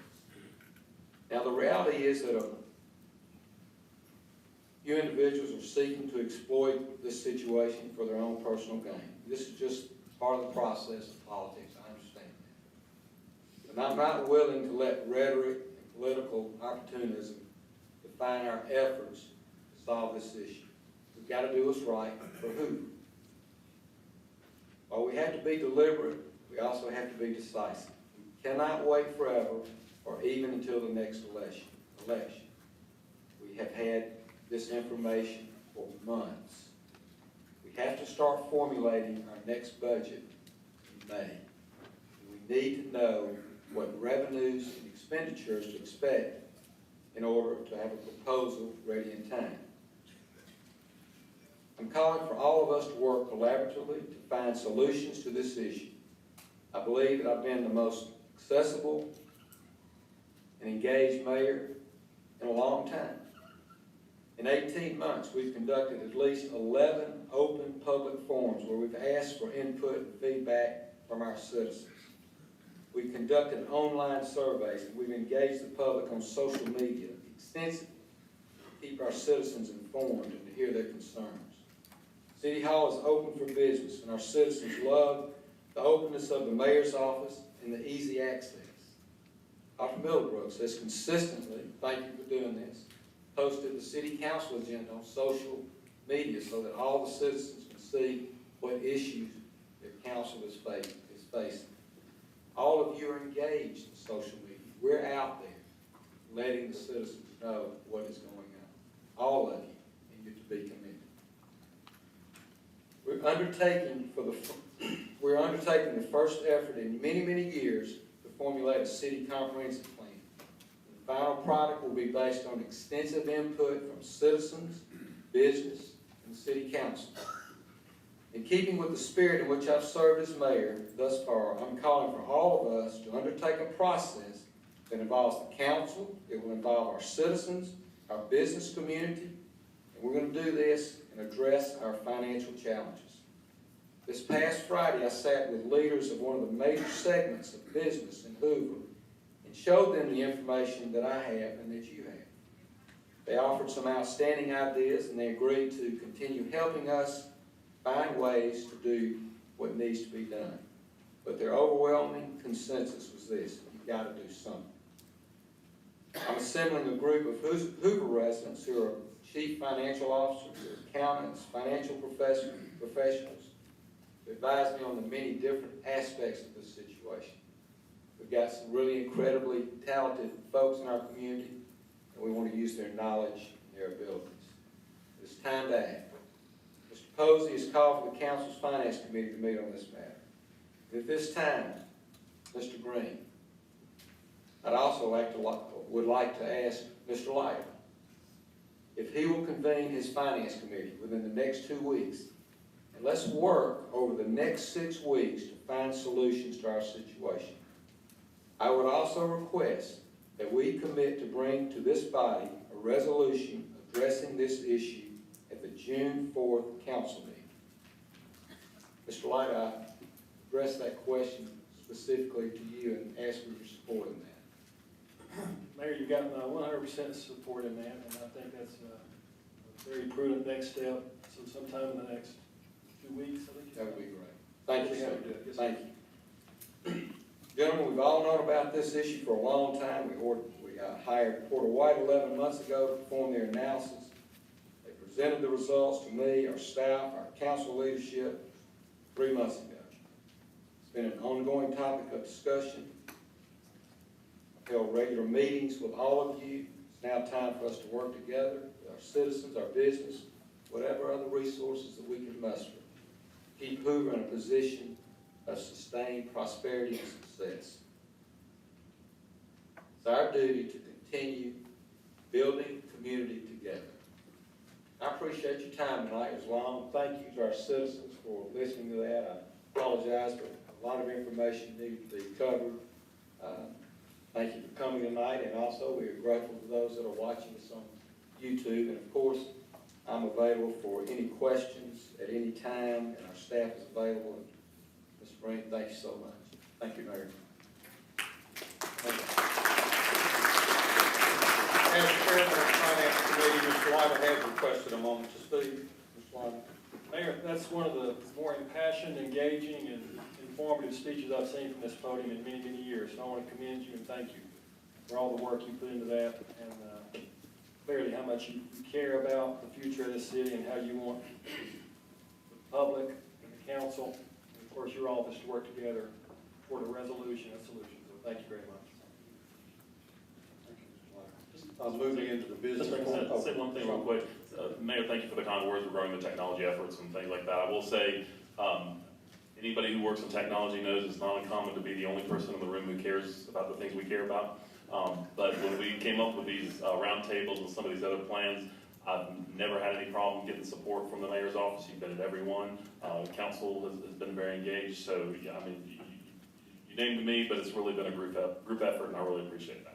Now, the reality is that you individuals are seeking to exploit this situation for their own personal gain. This is just part of the process of politics. I understand that. And I'm not willing to let rhetoric and political opportunism define our efforts to solve this issue. We've got to do what's right for Hoover. While we have to be deliberate, we also have to be decisive. We cannot wait forever or even until the next election. We have had this information for months. We have to start formulating our next budget in May. We need to know what revenues and expenditures to expect in order to have a proposal ready in time. I'm calling for all of us to work collaboratively to find solutions to this issue. I believe that I've been the most accessible and engaged mayor in a long time. In 18 months, we've conducted at least 11 open public forums where we've asked for input and feedback from our citizens. We've conducted online surveys, and we've engaged the public on social media extensively to keep our citizens informed and to hear their concerns. City Hall is open for business, and our citizens love the openness of the mayor's office and the easy access. Dr. Middlebrooks has consistently, thank you for doing this, posted the city council agenda on social media so that all the citizens can see what issues their council is facing. All of you are engaged in social media. We're out there letting the citizens know what is going on. All of you, and you're to be commended. We're undertaking the first effort in many, many years to formulate a city comprehensive plan. The final product will be based on extensive input from citizens, business, and the city council. In keeping with the spirit in which I've served as mayor thus far, I'm calling for all of us to undertake a process that involves the council, it will involve our citizens, our business community, and we're going to do this and address our financial challenges. This past Friday, I sat with leaders of one of the major segments of business in Hoover and showed them the information that I have and that you have. They offered some outstanding ideas, and they agreed to continue helping us find ways to do what needs to be done. But their overwhelming consensus was this: you've got to do something. I'm assembling a group of Hoover residents who are chief financial officers, accountants, financial professionals, to advise me on the many different aspects of this situation. We've got some really incredibly talented folks in our community, and we want to use their knowledge and their abilities. It's time to act. Mr. Posey has called for the council's finance committee to meet on this matter. At this time, Mr. Green, I'd also would like to ask Mr. Light if he will convene his finance committee within the next 2 weeks, and let's work over the next 6 weeks to find solutions to our situation. I would also request that we commit to bring to this body a resolution addressing this issue at the June 4th council meeting. Mr. Light, I addressed that question specifically to you and asked for your support in that. Mayor, you got my 100% support in that, and I think that's a very prudent next step. So sometime in the next 2 weeks, I think. That would be great. Thank you, We'll be sir. happy to do it. Yes, sir. Thank you. Gentlemen, we've all known about this issue for a long time. We hired Porter White 11 months ago to perform their analysis. They presented the results to me, our staff, our council leadership 3 months ago. It's been an ongoing topic of discussion. I've held regular meetings with all of you. It's now time for us to work together with our citizens, our business, whatever other resources that we can muster. Keep Hoover in a position of sustained prosperity and success. It's our duty to continue building community together. I appreciate your time tonight. It was long. Thank you to our citizens for listening to that. I apologize for a lot of information needed to be covered. Thank you for coming tonight, and also we are grateful to those that are watching us on YouTube. And of course, I'm available for any questions at any time, and our staff is available. Ms. Brink, thank you so much. Thank you, Mayor. Thank you. As Chairman of the Finance Committee, Mr. White, I have requested a moment to speak. Mr. White. Mayor, that's one of the more impassioned, engaging, and informative speeches I've seen from this podium in many, many years. So I want to commend you and thank you for all the work you put into that, and clearly how much you care about the future of this city and how you want the public and the council, and of course your office, to work together toward a resolution and solution. So thank you very much. Moving into the business. Just to say one thing real quick. Mayor, thank you for the kind words regarding the technology efforts and things like that. I will say, anybody who works in technology knows it's not uncommon to be the only person in the room who cares about the things we care about. But when we came up with these roundtables and some of these other plans, I've never had any problem getting support from the mayor's office. You've been at every one. Council has been very engaged. So, yeah, I mean, you named me, but it's really been a group effort, and I really appreciate that.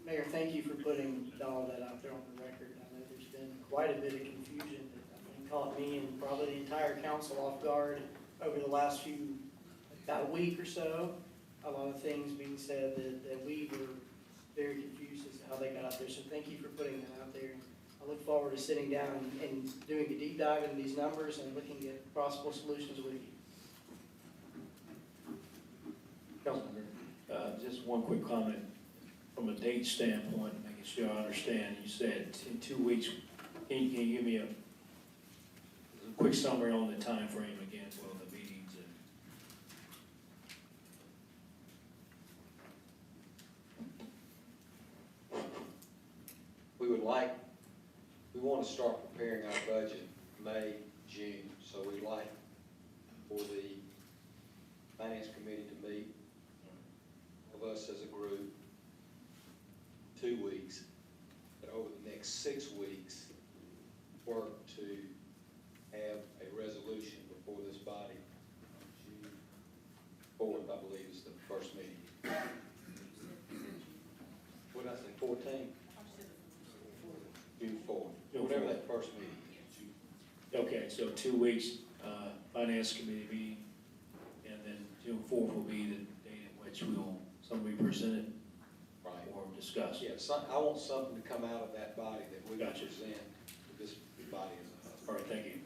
Mayor, thank you for putting all of that out there on the record. I know there's been quite a bit of confusion that I think caught me and probably the entire council off guard over the last about a week or so. A lot of things being said that we were very confused as to how they got out there. So thank you for putting that out there. I look forward to sitting down and doing a deep dive into these numbers and looking at possible solutions with you. Councilman, just one quick comment. From a date standpoint, making sure I understand, you said in 2 weeks. Can you give me a quick summary on the time frame again for the meetings? We want to start preparing our budget May, June. So we'd like for the Finance Committee to meet, of us as a group, 2 weeks, but over the next 6 weeks, work to have a resolution before this body on June 4th, I believe, is the first meeting. What did I say, 14? June 4th, whatever that first meeting is. Okay, so 2 weeks, Finance Committee meeting, and then June 4th will be the date at which something will be presented. Right. Or discussed. Yeah, I want something to come out of that body that we can Gotcha. present to this body as a whole. All right, thank you.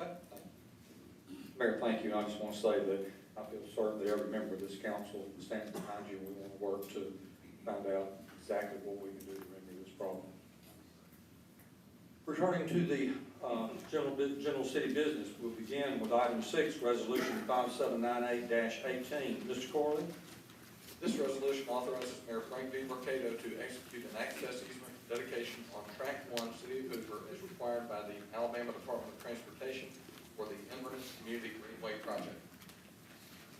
Mayor, thank you. I just want to say that I feel certain that every member of this council stands behind you, and we want to work to find out exactly what we can do to remedy this problem. Returning to the general city business, we'll begin with item 6, resolution 5798-18. Mr. Corley? This resolution authorizes Mayor Frank V. Mercado to execute an access easement dedication on Track 1, City of Hoover, as required by the Alabama Department of Transportation for the Inverness Community Greenway Project.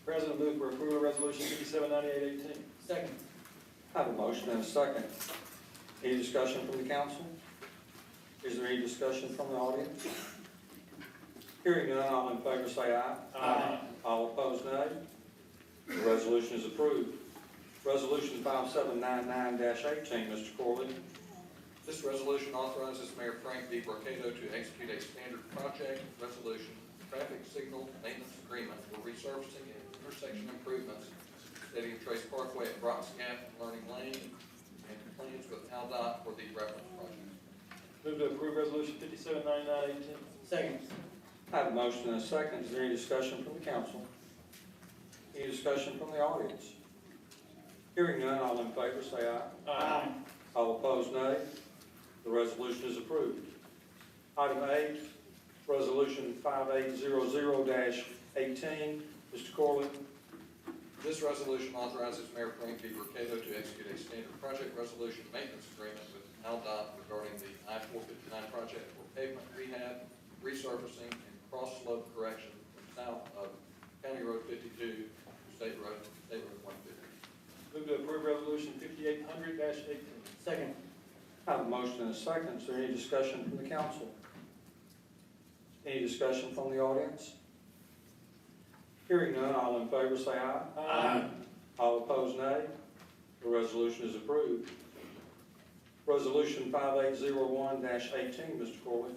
President, move for approval of resolution 5798-18. Second. I have a motion and a second. Any discussion from the council? Is there any discussion from the audience? Hearing none, all in favor say aye. Aye. All opposed, nay. The resolution is approved. Resolution 5799-18, Mr. Corley. This resolution authorizes Mayor Frank D. Borcato to execute a standard project resolution traffic signal maintenance agreement for resurfacing and intersection improvements stating Trace Parkway at Brock's Gap and Learning Lane, and compliance with AlDOT for the reference project. Move to approve resolution 579918. Second. I have a motion and a second. Is there any discussion from the council? Any discussion from the audience? Hearing none, all in favor say aye. Aye. All opposed, nay. The resolution is approved. Item 8, Resolution 5800-18. Mr. Corley. This resolution authorizes Mayor Frank D. Borcato to execute a standard project resolution maintenance agreement with AlDOT regarding the I-459 project for pavement rehab, resurfacing, and cross-slope correction from south of County Road 52 to State Road 150. Move to approve resolution 5800-18. Second. I have a motion and a second. Is there any discussion from the council? Any discussion from the audience? Hearing none, all in favor say aye. Aye. All opposed, nay. The resolution is approved. Resolution 5801-18, Mr. Corley.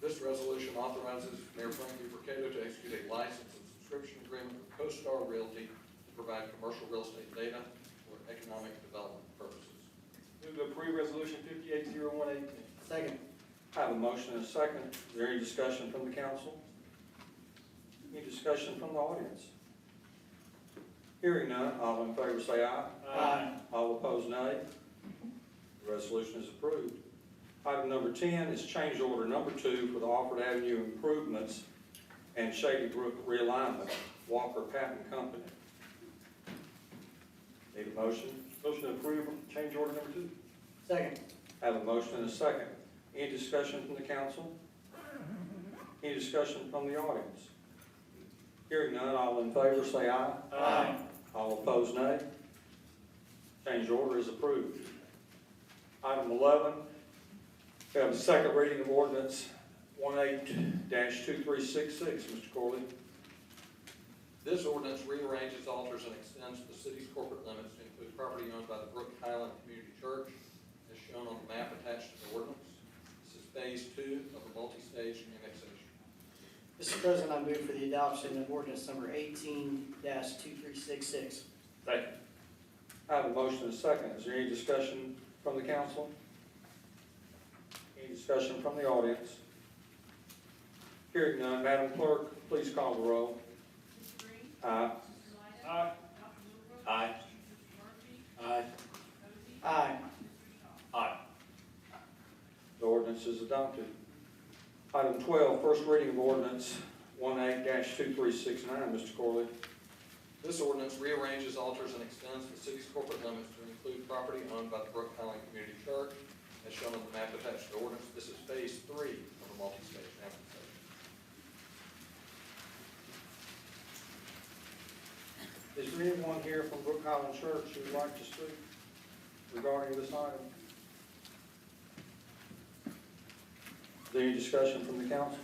This resolution authorizes Mayor Frank D. Borcato to execute a license and subscription agreement with CoStar Realty to provide commercial real estate data for economic development purposes. Move to approve resolution 580118. Second. I have a motion and a second. Is there any discussion from the council? Any discussion from the audience? Hearing none, all in favor say aye. Aye. All opposed, nay. The resolution is approved. Item number 10 is change order number 2 for the Alford Avenue improvements and Shady Brook realignment, Walker Patton Company. Need a motion? Motion to approve change order number 2. Second. I have a motion and a second. Any discussion from the council? Any discussion from the audience? Hearing none, all in favor say aye. Aye. All opposed, nay. Change order is approved. Item 11, we have a second reading of ordinance 18-2366. Mr. Corley. This ordinance rearranges, alters, and extends the city's corporate limits to include property owned by the Brook Highland Community Church, as shown on the map attached to the ordinance. This is phase 2 of the multi-stage annexation. Mr. President, I move for the adoption of ordinance number 18-2366. Second. I have a motion and a second. Is there any discussion from the council? Any discussion from the audience? Hearing none, Madam Clerk, please call the roll. Mr. Green? Aye. Mr. Lyda? Aye. Dr. Hoover? Aye. Mr. Murphy? Aye. Mr. Posey? Aye. Mr. Shaw? Aye. The ordinance is adopted. Item 12, first reading of ordinance 18-2369. Mr. Corley. This ordinance rearranges, alters, and extends the city's corporate limits to include property owned by the Brook Highland Community Church, as shown on the map attached to the ordinance. This is phase 3 of the multi-stage annexation. Is there anyone here from Brook Highland Church who would like to speak regarding this item? Is there any discussion from the council?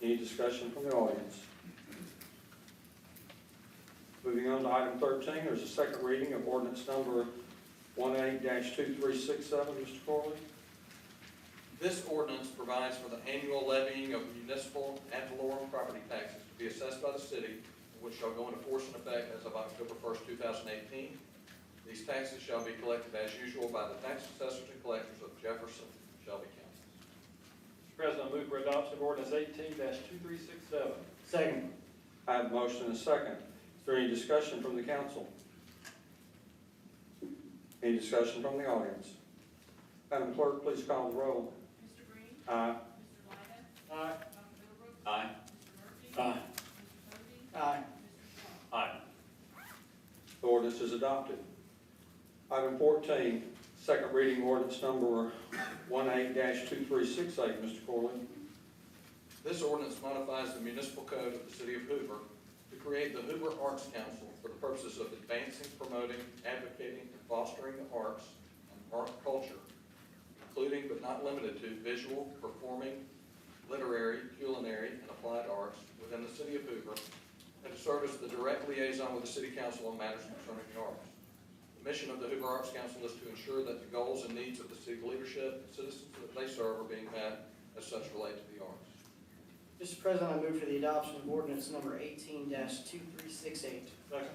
Any discussion from the audience? Moving on to item 13, there's a second reading of ordinance number 18-2367. Mr. Corley. This ordinance provides for the annual levying of municipal ad valorem property taxes to be assessed by the city, which shall go into force and effect as of October 1st, 2018. These taxes shall be collected as usual by the tax assessors and collectors of Jefferson and Shelby counties. Mr. President, I move for adoption of ordinance 18-2367. Second. I have a motion and a second. Is there any discussion from the council? Any discussion from the audience? Madam Clerk, please call the roll. Mr. Green? Aye. Mr. Lyda? Aye. Dr. Hoover? Aye. Mr. Murphy? Aye. Mr. Posey? Aye. Mr. Shaw? Aye. The ordinance is adopted. Item 14, second reading ordinance number 18-2368. Mr. Corley. This ordinance modifies the municipal code of the city of Hoover to create the Hoover Arts Council for the purposes of advancing, promoting, advocating, and fostering the arts and art culture, including but not limited to visual, performing, literary, culinary, and applied arts within the city of Hoover, and to serve as the direct liaison with the city council on matters concerning the arts. The mission of the Hoover Arts Council is to ensure that the goals and needs of the city leadership and citizens that they serve are being met as such relate to the arts. Mr. President, I move for the adoption of ordinance number 18-2368. Second.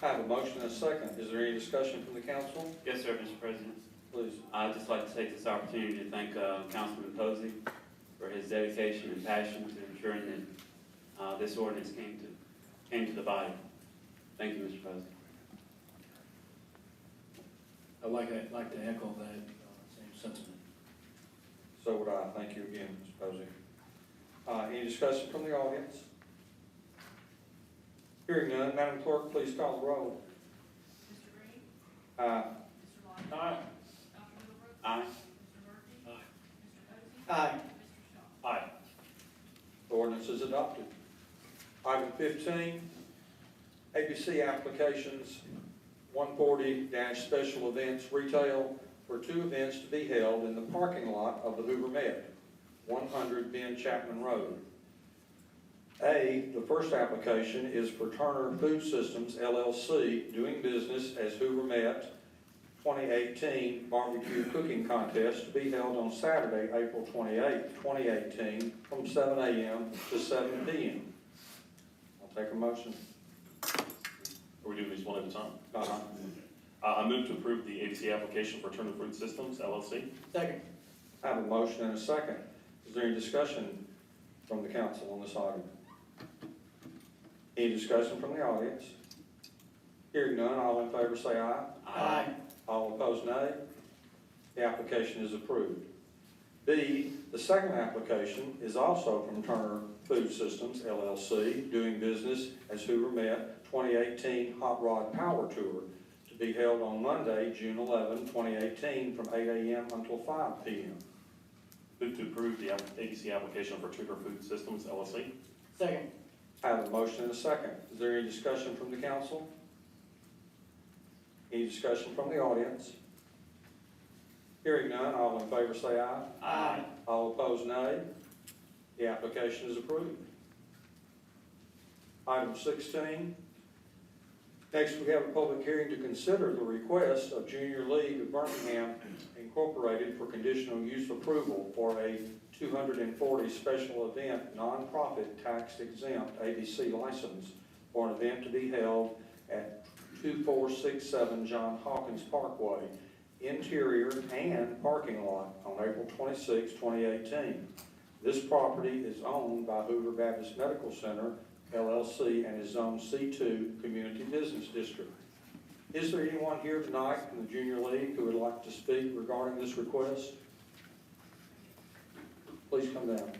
I have a motion and a second. Is there any discussion from the council? Yes, sir, Mr. President. Please. I'd just like to take this opportunity to thank Councilman Posey for his dedication and passion to ensuring that this ordinance came to the body. Thank you, Mr. President. I'd like to echo that same sentiment. So would I. Thank you again, Mr. Posey. Any discussion from the audience? Hearing none, Madam Clerk, please call the roll. Mr. Green? Aye. Mr. Lodge? Aye. Dr. Hoover? Aye. Mr. Murphy? Aye. Mr. Posey? Aye. Mr. Shaw? Aye. The ordinance is adopted. Item 15, ABC applications 140 special events retail for 2 events to be held in the parking lot of the Hoover Med, 100 Ben Chapman Road. The first application is for Turner Food Systems LLC doing business as Hoover Met 2018 barbecue cooking contest to be held on Saturday, April 28, 2018 from 7 a.m. to 7 p.m. I'll take a motion. Are we doing these one at a time? Uh-huh. I move to approve the ABC application for Turner Food Systems LLC. Second. I have a motion and a second. Is there any discussion from the council on this item? Any discussion from the audience? Hearing none, all in favor say aye. Aye. All opposed, nay. The application is approved. B, the second application is also from Turner Food Systems LLC, doing business as Hoover Met 2018 Hot Rod Power Tour to be held on Monday, June 11, 2018 from 8 a.m. until 5 p.m. Move to approve the ABC application for Turner Food Systems LLC. Second. I have a motion and a second. Is there any discussion from the council? Any discussion from the audience? Hearing none, all in favor say aye. Aye. All opposed, nay. The application is approved. Item 16. Next, we have a public hearing to consider the request of Junior League of Birmingham Incorporated for conditional use approval for a 240 special event nonprofit tax exempt ABC license for an event to be held at 2467 John Hawkins Parkway, interior and parking lot on April 26, 2018. This property is owned by Hoover Baptist Medical Center, LLC, and is zoned C2 Community Business District. Is there anyone here tonight from the Junior League who would like to speak regarding this request? Please come down.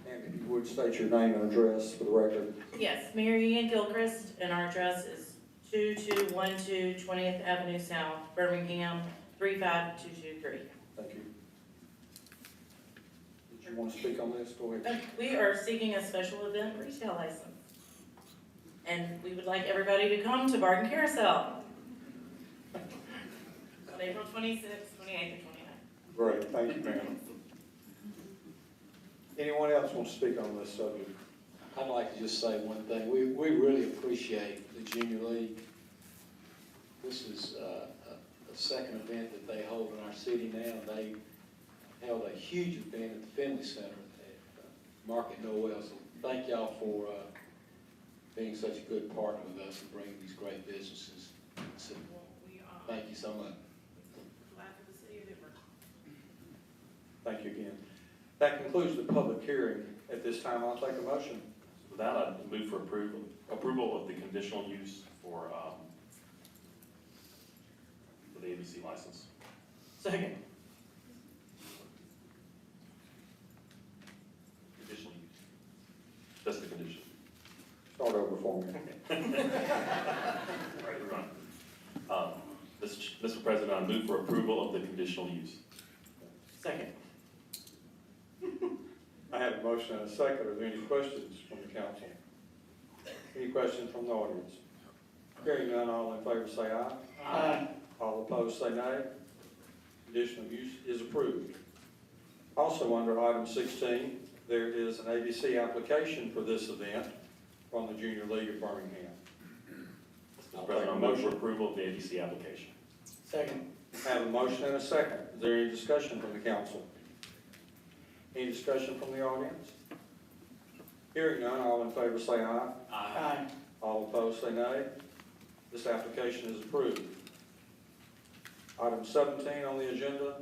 And if you would state your name and address for the record. Yes, Mary Ann Gilchrist, and our address is 2212 20th Avenue South, Birmingham, 35223. Thank you. Did you want to speak on this? Go ahead. We are seeking a special event retail license. And we would like everybody to come to Bargain Carousel on April 26th, 28th, and 29th. Great, thank you, ma'am. Anyone else want to speak on this subject? I'd like to just say one thing. We really appreciate the Junior League. This is a second event that they hold in our city now. They held a huge event at the Finley Center at Market Noel. So thank y'all for being such a good partner with us and bringing these great businesses. So, thank you so much. Glad for the city of Hoover. Thank you again. That concludes the public hearing. At this time, I'll take a motion. With that, I move for approval of the conditional use for the ABC license. Second. Conditional use. That's the condition. Start over for me. Right, we're on. Mr. President, I move for approval of the conditional use. Second. I have a motion and a second. Are there any questions from the council? Any questions from the audience? Hearing none, all in favor say aye. Aye. All opposed say nay. Conditional use is approved. Also, under item 16, there is an ABC application for this event from the Junior League of Birmingham. Mr. President, I move for approval of the ABC application. Second. Have a motion and a second. Is there any discussion from the council? Any discussion from the audience? Hearing none, all in favor say aye. Aye. All opposed say nay. This application is approved. Item 17 on the agenda,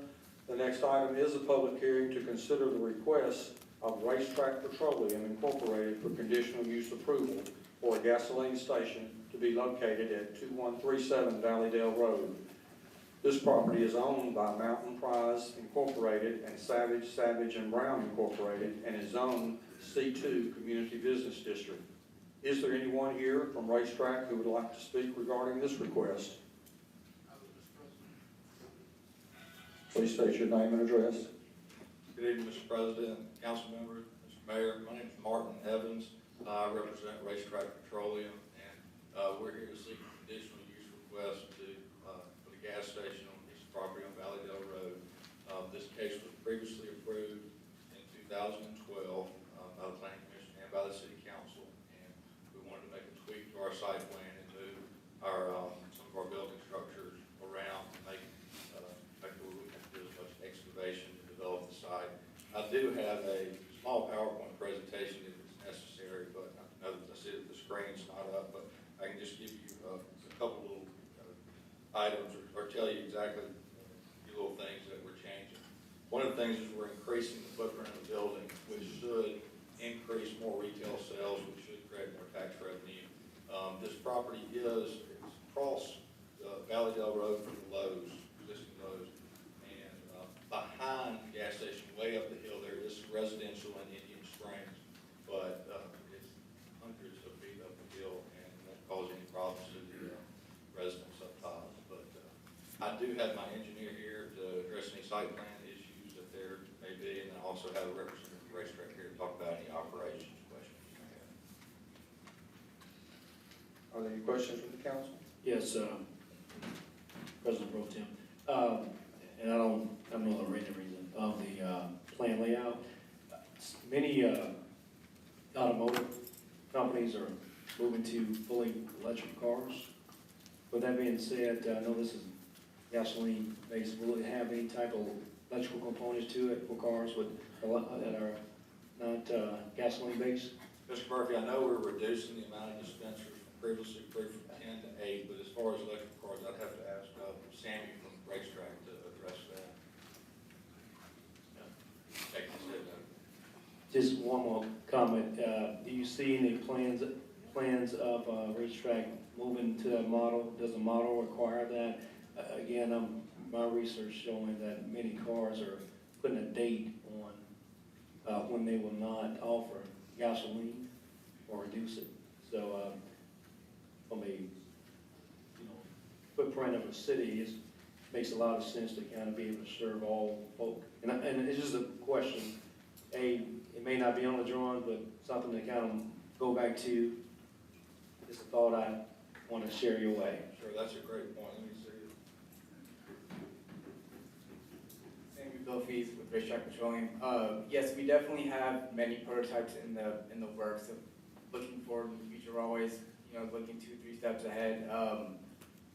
the next item is a public hearing to consider the request of Racetrack Petroleum Incorporated for conditional use approval for a gasoline station to be located at 2137 Valleydale Road. This property is owned by Mountain Prize Incorporated and Savage and Brown Incorporated and is zoned C2 Community Business District. Is there anyone here from Racetrack who would like to speak regarding this request? Please state your name and address. Good evening, Mr. President, council members, Mr. Mayor. My name is Martin Evans. I represent Racetrack Petroleum, and we're here to seek a conditional use request for the gas station on this property on Valleydale Road. This case was previously approved in 2012 by the Planning Commission and by the City Council, and we wanted to make a tweak to our site plan and move some of our building structures around to make where we can do as much excavation to develop the site. I do have a small PowerPoint presentation if it's necessary, but I know that I see that the screen's not up, but I can just give you a couple little items or tell you exactly a few little things that we're changing. One of the things is we're increasing the footprint of the building, which should increase more retail sales, which should create more tax revenue. This property is across Valleydale Road from the Lowe's, existing Lowe's, and behind the gas station, way up the hill, there is residential in Indian Springs, but it's hundreds of feet up the hill and won't cause any problems to the residents up top. But I do have my engineer here to address any site plan issues that there may be, and I also have a representative from Racetrack here to talk about any operations questions you may have. Are there any questions from the council? Yes, President Pro Tem. And I don't know the reason of the plan layout. Many automotive companies are moving to fully electric cars. With that being said, I know this is gasoline based. Will it have any type of electrical components to it for cars that are not gasoline based? Mr. Murphy, I know we're reducing the amount of dispensers from previously approved from 10 to 8, but as far as electric cars, I'd have to ask Sammy from Racetrack to address that. Thank you, Sid. Just one more comment. Do you see any plans of Racetrack moving to that model? Does the model require that? Again, my research showing that many cars are putting a date on when they will not offer gasoline or reduce it. So from a footprint of a city, it makes a lot of sense to kind of be able to serve all folk. And it's just a question. It may not be on the drawing, but something to kind of go back to. It's a thought I want to share your way. Sure, that's a great point. Let me see. Bill Fees with Racetrack Petroleum. Yes, we definitely have many prototypes in the works of looking forward in the future. We're always, looking 2-3 steps ahead.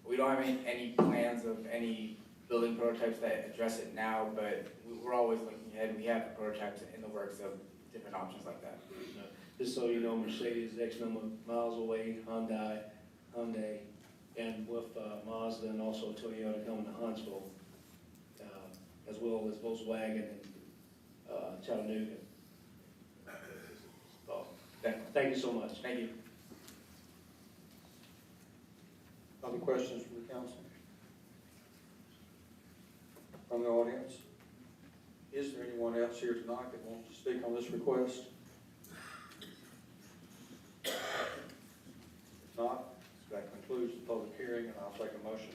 We don't have any plans of any building prototypes that address it now, but we're always looking ahead. We have prototypes in the works of different options like that. Just so you know, Mercedes X number of miles away, Hyundai, and with Mazda and also Toyota coming to Huntsville, as well as Volkswagen and Chattanooga. So, thank you so much. Thank you. Other questions from the council? From the audience? Is there anyone else here tonight that wants to speak on this request? If not, that concludes the public hearing, and I'll take a motion.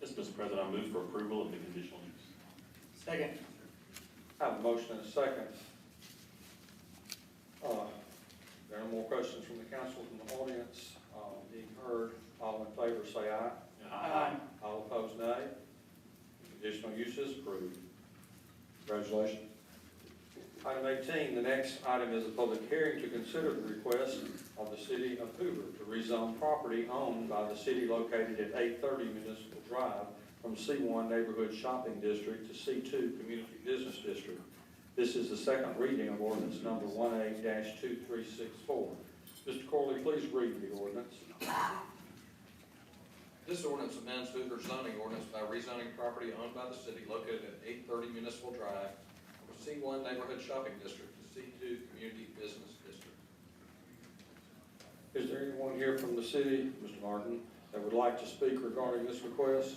Yes, Mr. President, I move for approval of the conditional use. Second. I have a motion and a second. There are no more questions from the council, from the audience. Being heard, all in favor say aye. Aye. All opposed, nay. Conditional use is approved. Congratulations. Item 18, the next item is a public hearing to consider the request of the city of Hoover to rezone property owned by the city located at 830 Municipal Drive from C1 Neighborhood Shopping District to C2 Community Business District. This is the second reading of ordinance number 18-2364. Mr. Corley, please read the ordinance. This ordinance amends Hoover's zoning ordinance by rezoning property owned by the city located at 830 Municipal Drive from C1 Neighborhood Shopping District to C2 Community Business District. Is there anyone here from the city, Mr. Martin, that would like to speak regarding this request?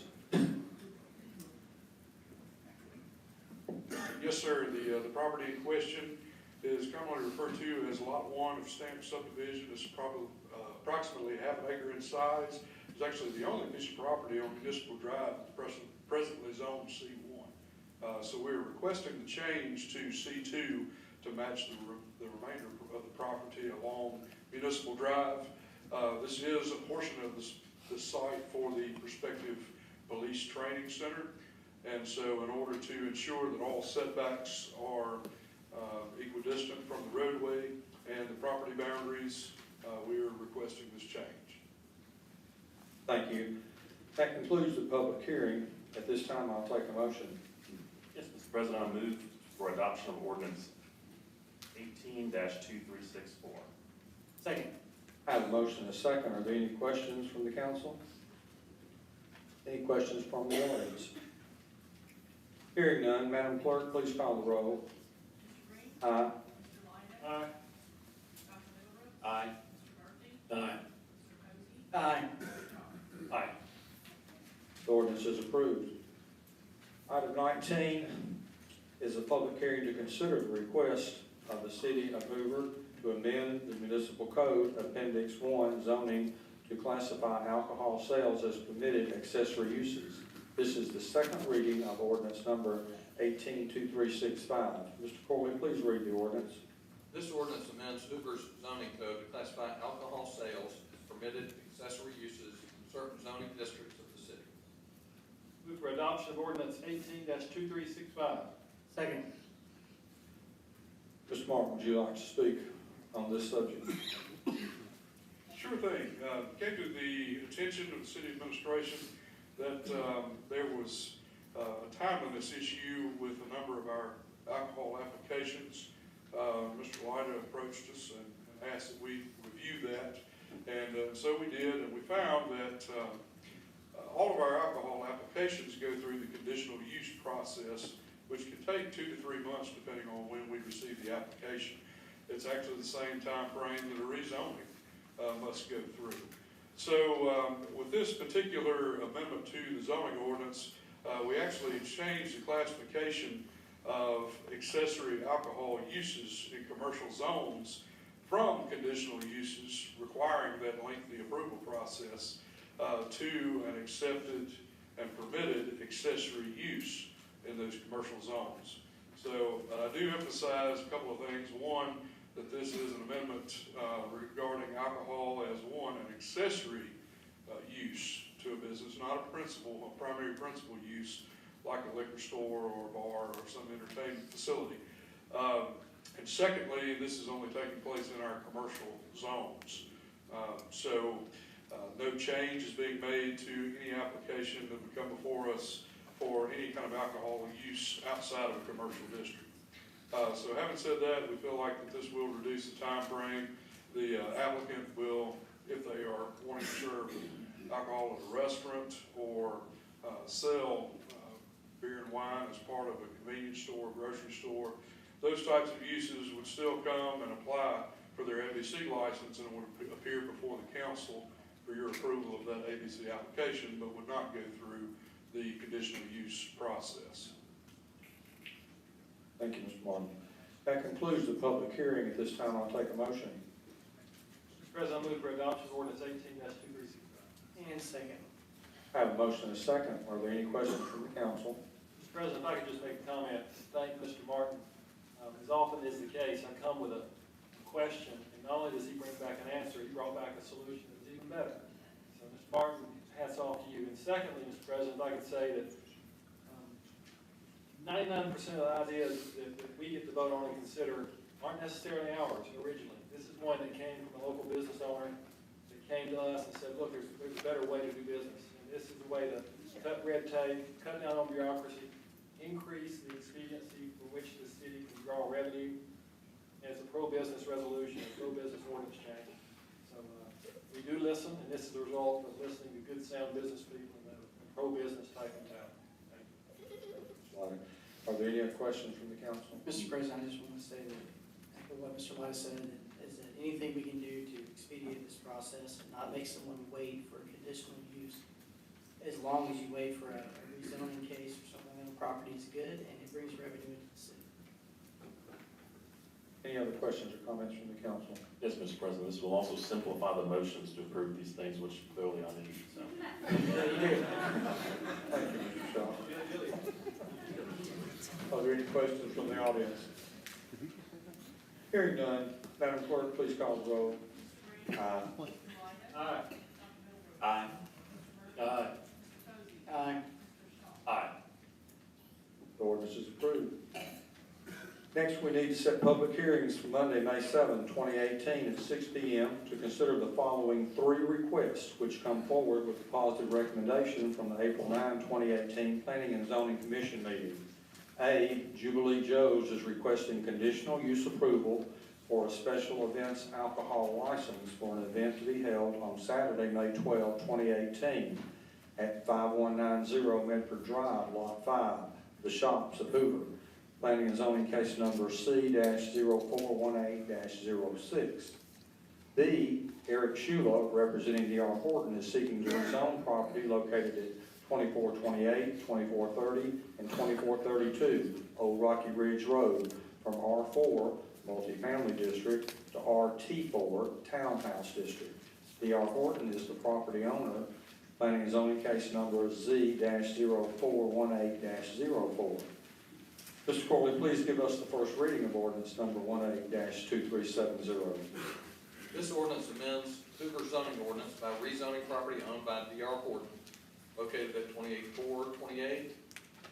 Yes, sir. The property in question is commonly referred to as Lot 1 of Stamp Subdivision. It's probably approximately half an acre in size. It's actually the only piece of property on Municipal Drive presently zoned C1. So we're requesting the change to C2 to match the remainder of the property along Municipal Drive. This is a portion of the site for the prospective police training center. And so in order to ensure that all setbacks are equidistant from the roadway and the property boundaries, we are requesting this change. Thank you. That concludes the public hearing. At this time, I'll take a motion. Yes, Mr. President, I move for adoption of ordinance 18-2364. Second. I have a motion and a second. Are there any questions from the council? Any questions from the audience? Hearing none, Madam Clerk, please call the roll. Aye. Aye. Aye. Aye. Aye. Aye. The ordinance is approved. Item 19 is a public hearing to consider the request of the city of Hoover to amend the municipal code appendix 1 zoning to classify alcohol sales as permitted accessory uses. This is the second reading of ordinance number 18-2365. Mr. Corley, please read the ordinance. This ordinance amends Hoover's zoning code to classify alcohol sales as permitted accessory uses in certain zoning districts of the city. Move for adoption of ordinance 18-2365. Second. Mr. Martin, would you like to speak on this subject? Sure thing. Came to the attention of the city administration that there was a timeliness issue with a number of our alcohol applications. Mr. Lyda approached us and asked that we review that, and so we did, and we found that all of our alcohol applications go through the conditional use process, which can take 2 to 3 months depending on when we receive the application. It's actually the same time frame that a rezoning must go through. So with this particular amendment to the zoning ordinance, we actually changed the classification of accessory alcohol uses in commercial zones from conditional uses requiring that lengthy approval process to an accepted and permitted accessory use in those commercial zones. So I do emphasize a couple of things. One, that this is an amendment regarding alcohol as an accessory use to a business, not a primary principal use like a liquor store or a bar or some entertainment facility. And secondly, this is only taking place in our commercial zones. So no change is being made to any application that would come before us for any kind of alcohol use outside of a commercial district. So having said that, we feel like that this will reduce the time frame. The applicant will, if they are wanting to serve alcohol at a restaurant or sell beer and wine as part of a convenience store, grocery store, those types of uses would still come and apply for their ABC license and would appear before the council for your approval of that ABC application, but would not go through the conditional use process. Thank you, Mr. Martin. That concludes the public hearing. At this time, I'll take a motion. Mr. President, I move for adoption of ordinance 18-2365. And second. I have a motion and a second. Are there any questions from the council? Mr. President, if I could just make a comment, thank Mr. Martin. As often is the case, I come with a question, and not only does he bring back an answer, he brought back a solution that's even better. So, Mr. Martin, hats off to you. And secondly, Mr. President, if I could say that 99% of the ideas that we get to vote on and consider aren't necessarily ours originally. This is one that came from a local business owner that came to us and said, look, there's a better way to do business. And this is the way to cut red tape, cut down on bureaucracy, increase the expediency for which the city can draw revenue. And it's a pro-business resolution, a pro-business ordinance change. So we do listen, and this is the result of listening to good, sound business people and pro-business type in town. Thank you. Are there any other questions from the council? Mr. President, I just want to say that, echo what Mr. White said, is that anything we can do to expedite this process and not make someone wait for conditional use, as long as you wait for a rezoning case or something on the property is good, and it brings revenue into the city. Any other questions or comments from the council? Yes, Mr. President, this will also simplify the motions to approve these things, which clearly I need, so. Yeah, you do. Thank you, Mr. Shaw. Are there any questions from the audience? Hearing none, Madam Clerk, please call the roll. Aye. Aye. Aye. Aye. Aye. Aye. The ordinance is approved. Next, we need to set public hearings for Monday, May 7, 2018 at 6 p.m. to consider the following three requests which come forward with a positive recommendation from the April 9, 2018 Planning and Zoning Commission meeting. A, Jubilee Joe's is requesting conditional use approval for a special events alcohol license for an event to be held on Saturday, May 12, 2018 at 5190 Medford Drive, Lot 5, The Shops of Hoover. Planning and zoning case number C-0418-06. B, Eric Shula, representing D.R. Horton, is seeking to rezone property located at 2428, 2430, and 2432 Old Rocky Ridge Road from R4 Multifamily District to RT4 Townhouse District. D.R. Horton is the property owner. Planning and zoning case number Z-0418-04. Mr. Corley, please give us the first reading of ordinance number 18-2370. This ordinance amends Hoover zoning ordinance by rezoning property owned by D.R. Horton located at 28428,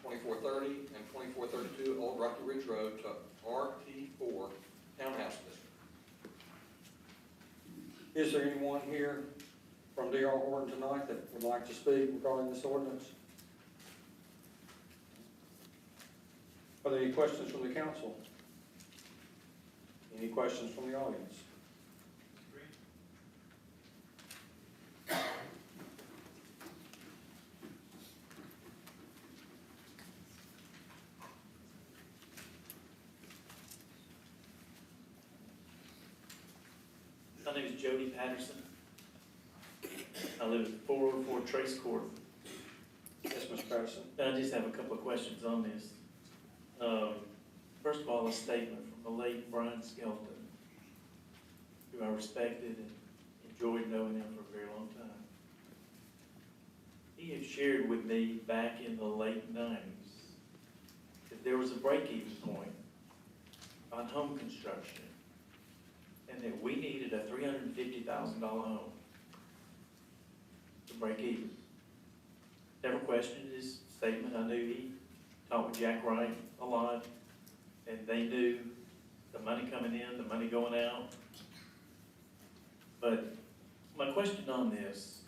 2430, and 2432 Old Rocky Ridge Road to RT4 Townhouse District. Is there anyone here from D.R. Horton tonight that would like to speak regarding this ordinance? Are there any questions from the council? Any questions from the audience? My name is Jody Patterson. I live at 404 Trace Court. Yes, Mr. Patterson. I just have a couple of questions on this. First of all, a statement from the late Brian Skelton, who I respected and enjoyed knowing him for a very long time. He had shared with me back in the late 90s that there was a break-even point on home construction and that we needed a $350,000 home to break even. Never questioned his statement. I knew he talked with Jack Wright a lot, and they knew the money coming in, the money going out. But my question on this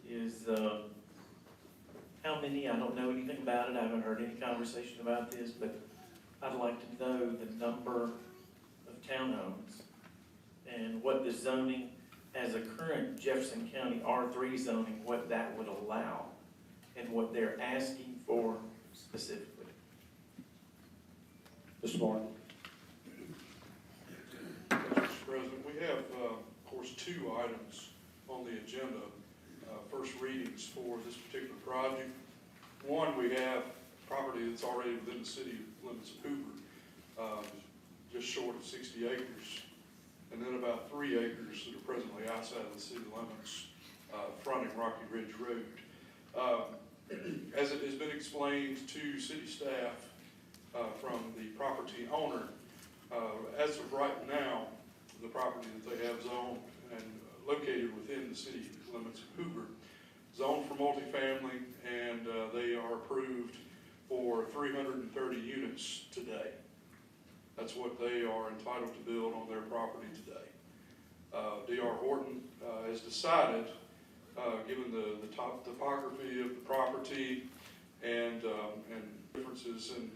is how many, I don't know anything about it, I haven't heard any conversation about this, but I'd like to know the number of townhomes and what the zoning, as a current Jefferson County R3 zoning, what that would allow and what they're asking for specifically. Mr. Martin. Mr. President, we have, of course, two items on the agenda, first readings for this particular project. One, we have property that's already within the city limits of Hoover, just short of 60 acres, and then about 3 acres that are presently outside of the city limits, fronting Rocky Ridge Road. As it has been explained to city staff from the property owner, as of right now, the property that they have zoned and located within the city limits of Hoover, zoned for multifamily, and they are approved for 330 units today. That's what they are entitled to build on their property today. D.R. Horton has decided, given the topography of the property and differences in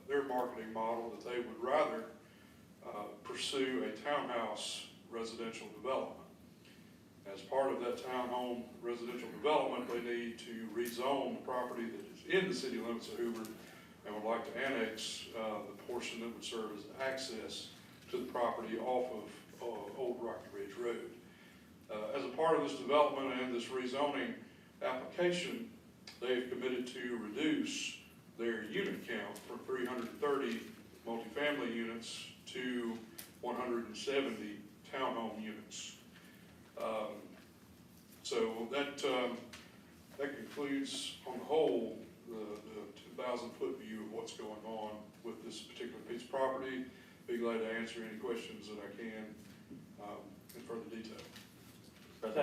their marketing model, that they would rather pursue a townhouse residential development. As part of that townhome residential development, they need to rezone the property that is in the city limits of Hoover and would like to annex the portion that would serve as access to the property off of Old Rocky Ridge Road. As a part of this development and this rezoning application, they've committed to reduce their unit count from 330 multifamily units to 170 townhome units. So that concludes, on the whole, the 2,000-foot view of what's going on with this particular piece of property. Be glad to answer any questions that I can in further detail. Can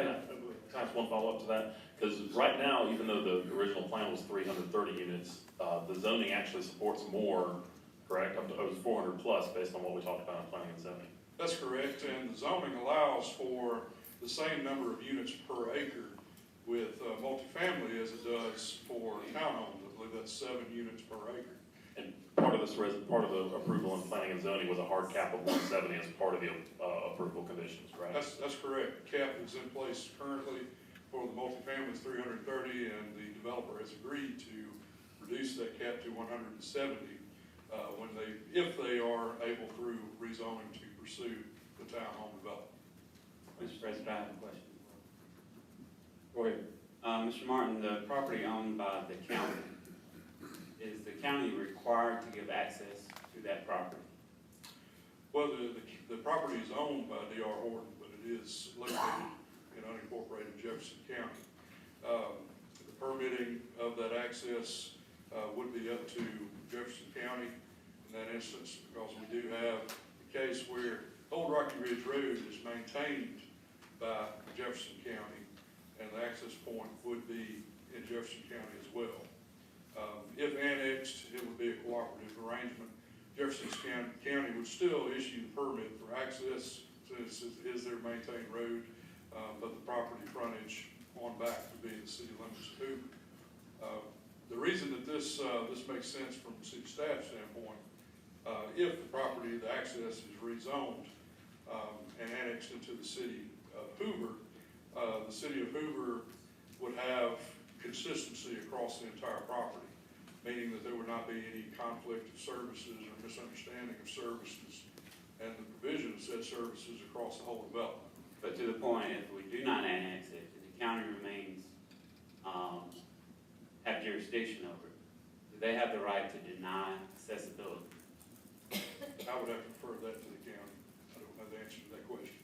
I have one follow-up to that? Because right now, even though the original plan was 330 units, the zoning actually supports more, correct? Up to, it was 400 plus based on what we talked about in planning and zoning. That's correct, and the zoning allows for the same number of units per acre with multifamily as it does for townhomes. I believe that's 7 units per acre. And part of this, part of the approval in planning and zoning was a hard cap of 170 as part of the approval conditions, right? That's correct. The cap is in place currently for the multifamily is 330, and the developer has agreed to reduce that cap to 170 if they are able through rezoning to pursue the townhome development. Mr. President, I have a question. Go ahead. Mr. Martin, the property owned by the county, is the county required to give access to that property? Well, the property is owned by D.R. Horton, but it is located in unincorporated Jefferson County. The permitting of that access would be up to Jefferson County in that instance, because we do have a case where Old Rocky Ridge Road is maintained by Jefferson County, and the access point would be in Jefferson County as well. If annexed, it would be a cooperative arrangement. Jefferson County would still issue the permit for access, since it is their maintained road, but the property frontage on back would be the city limits of Hoover. The reason that this makes sense from the city staff standpoint, if the property, the access is rezoned and annexed into the city of Hoover, the city of Hoover would have consistency across the entire property, meaning that there would not be any conflict of services or misunderstanding of services and the provision of said services across the whole development. But to the point, if we do not annex it, and the county remains, have jurisdiction over it, do they have the right to deny accessibility? I would have to refer that to the county. I don't know the answer to that question.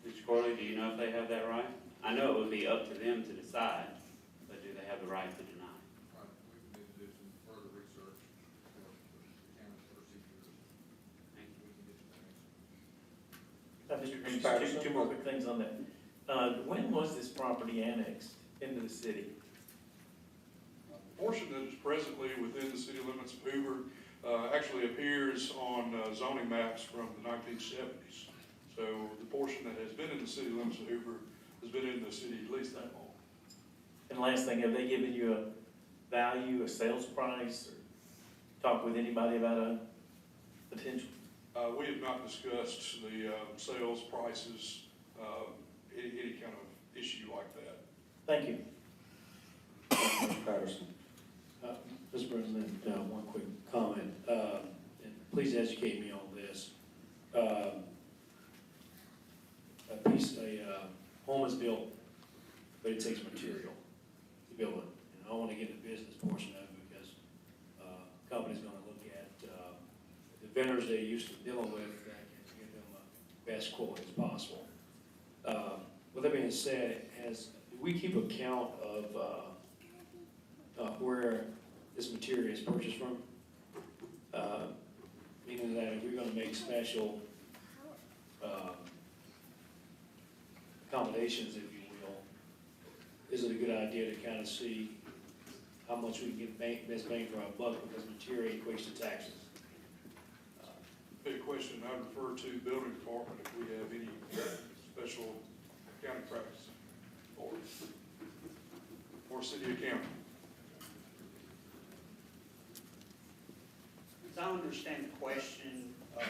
Mr. Corley, do you know if they have that right? I know it would be up to them to decide, but do they have the right to deny? Right, we would need to do some further research for the county procedures. Thank you. Mr. Green, two more quick things on that. When was this property annexed into the city? The portion that is presently within the city limits of Hoover actually appears on zoning maps from the 1970s. So the portion that has been in the city limits of Hoover has been in the city at least that long. And last thing, have they given you a value, a sales price, or talk with anybody about a potential? We have not discussed the sales prices, any kind of issue like that. Thank you. Mr. Patterson. Mr. President, one quick comment, and please educate me on this. A home is built, but it takes material to build it. And I want to get the business portion of it because company's going to look at the vendors they're used to dealing with that can give them the best quote as possible. With that being said, do we keep account of where this material is purchased from? Meaning that if we're going to make special accommodations, if you will, is it a good idea to kind of see how much we can get best bang for our buck, because material equates to taxes. A question I refer to building department if we have any special county practice or city accounting. As I understand the question, we're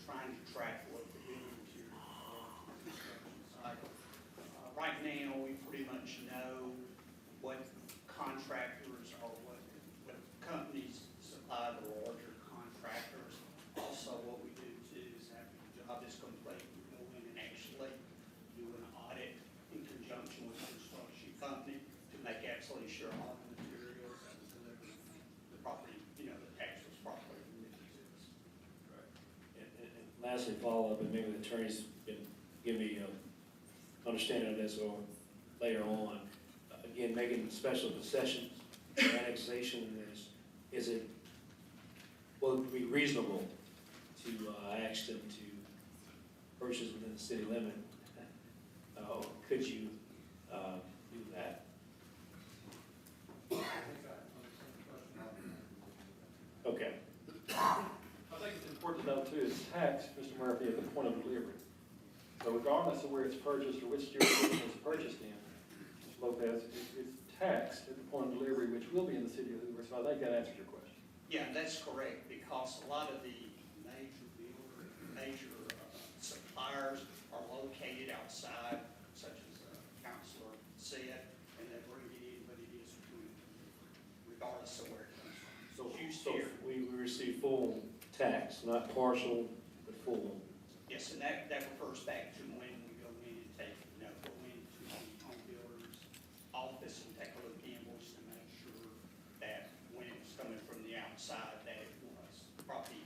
trying to track what the building materials are on the construction cycle. Right now, we pretty much know what contractors or what companies supply the larger contractors. Also, what we do too is after the job is complete, we go in and actually do an audit in conjunction with the construction company to make absolutely sure all the materials that was delivered, the property, the tax was properly remitted to us. And lastly, follow up, and maybe the attorneys can give me understanding of this or later on. Again, making special concessions, annexation, is it, will it be reasonable to ask them to purchase within the city limit? Or could you do that? Okay. I think it's important to know too, is tax, Mr. Murphy, at the point of delivery. So regardless of where it's purchased or which jurisdiction it's purchased in, Mr. Lopez, it's taxed at the point of delivery, which will be in the city of Hoover. So I think that answers your question. Yeah, that's correct, because a lot of the major suppliers are located outside, such as Counselor said, and they bring it in, but it is regardless of where it comes from. So we receive full tax, not partial, but full. Yes, and that refers back to when we go in and go into the home builder's office and take a look at the invoice to make sure that when it was coming from the outside, that it was properly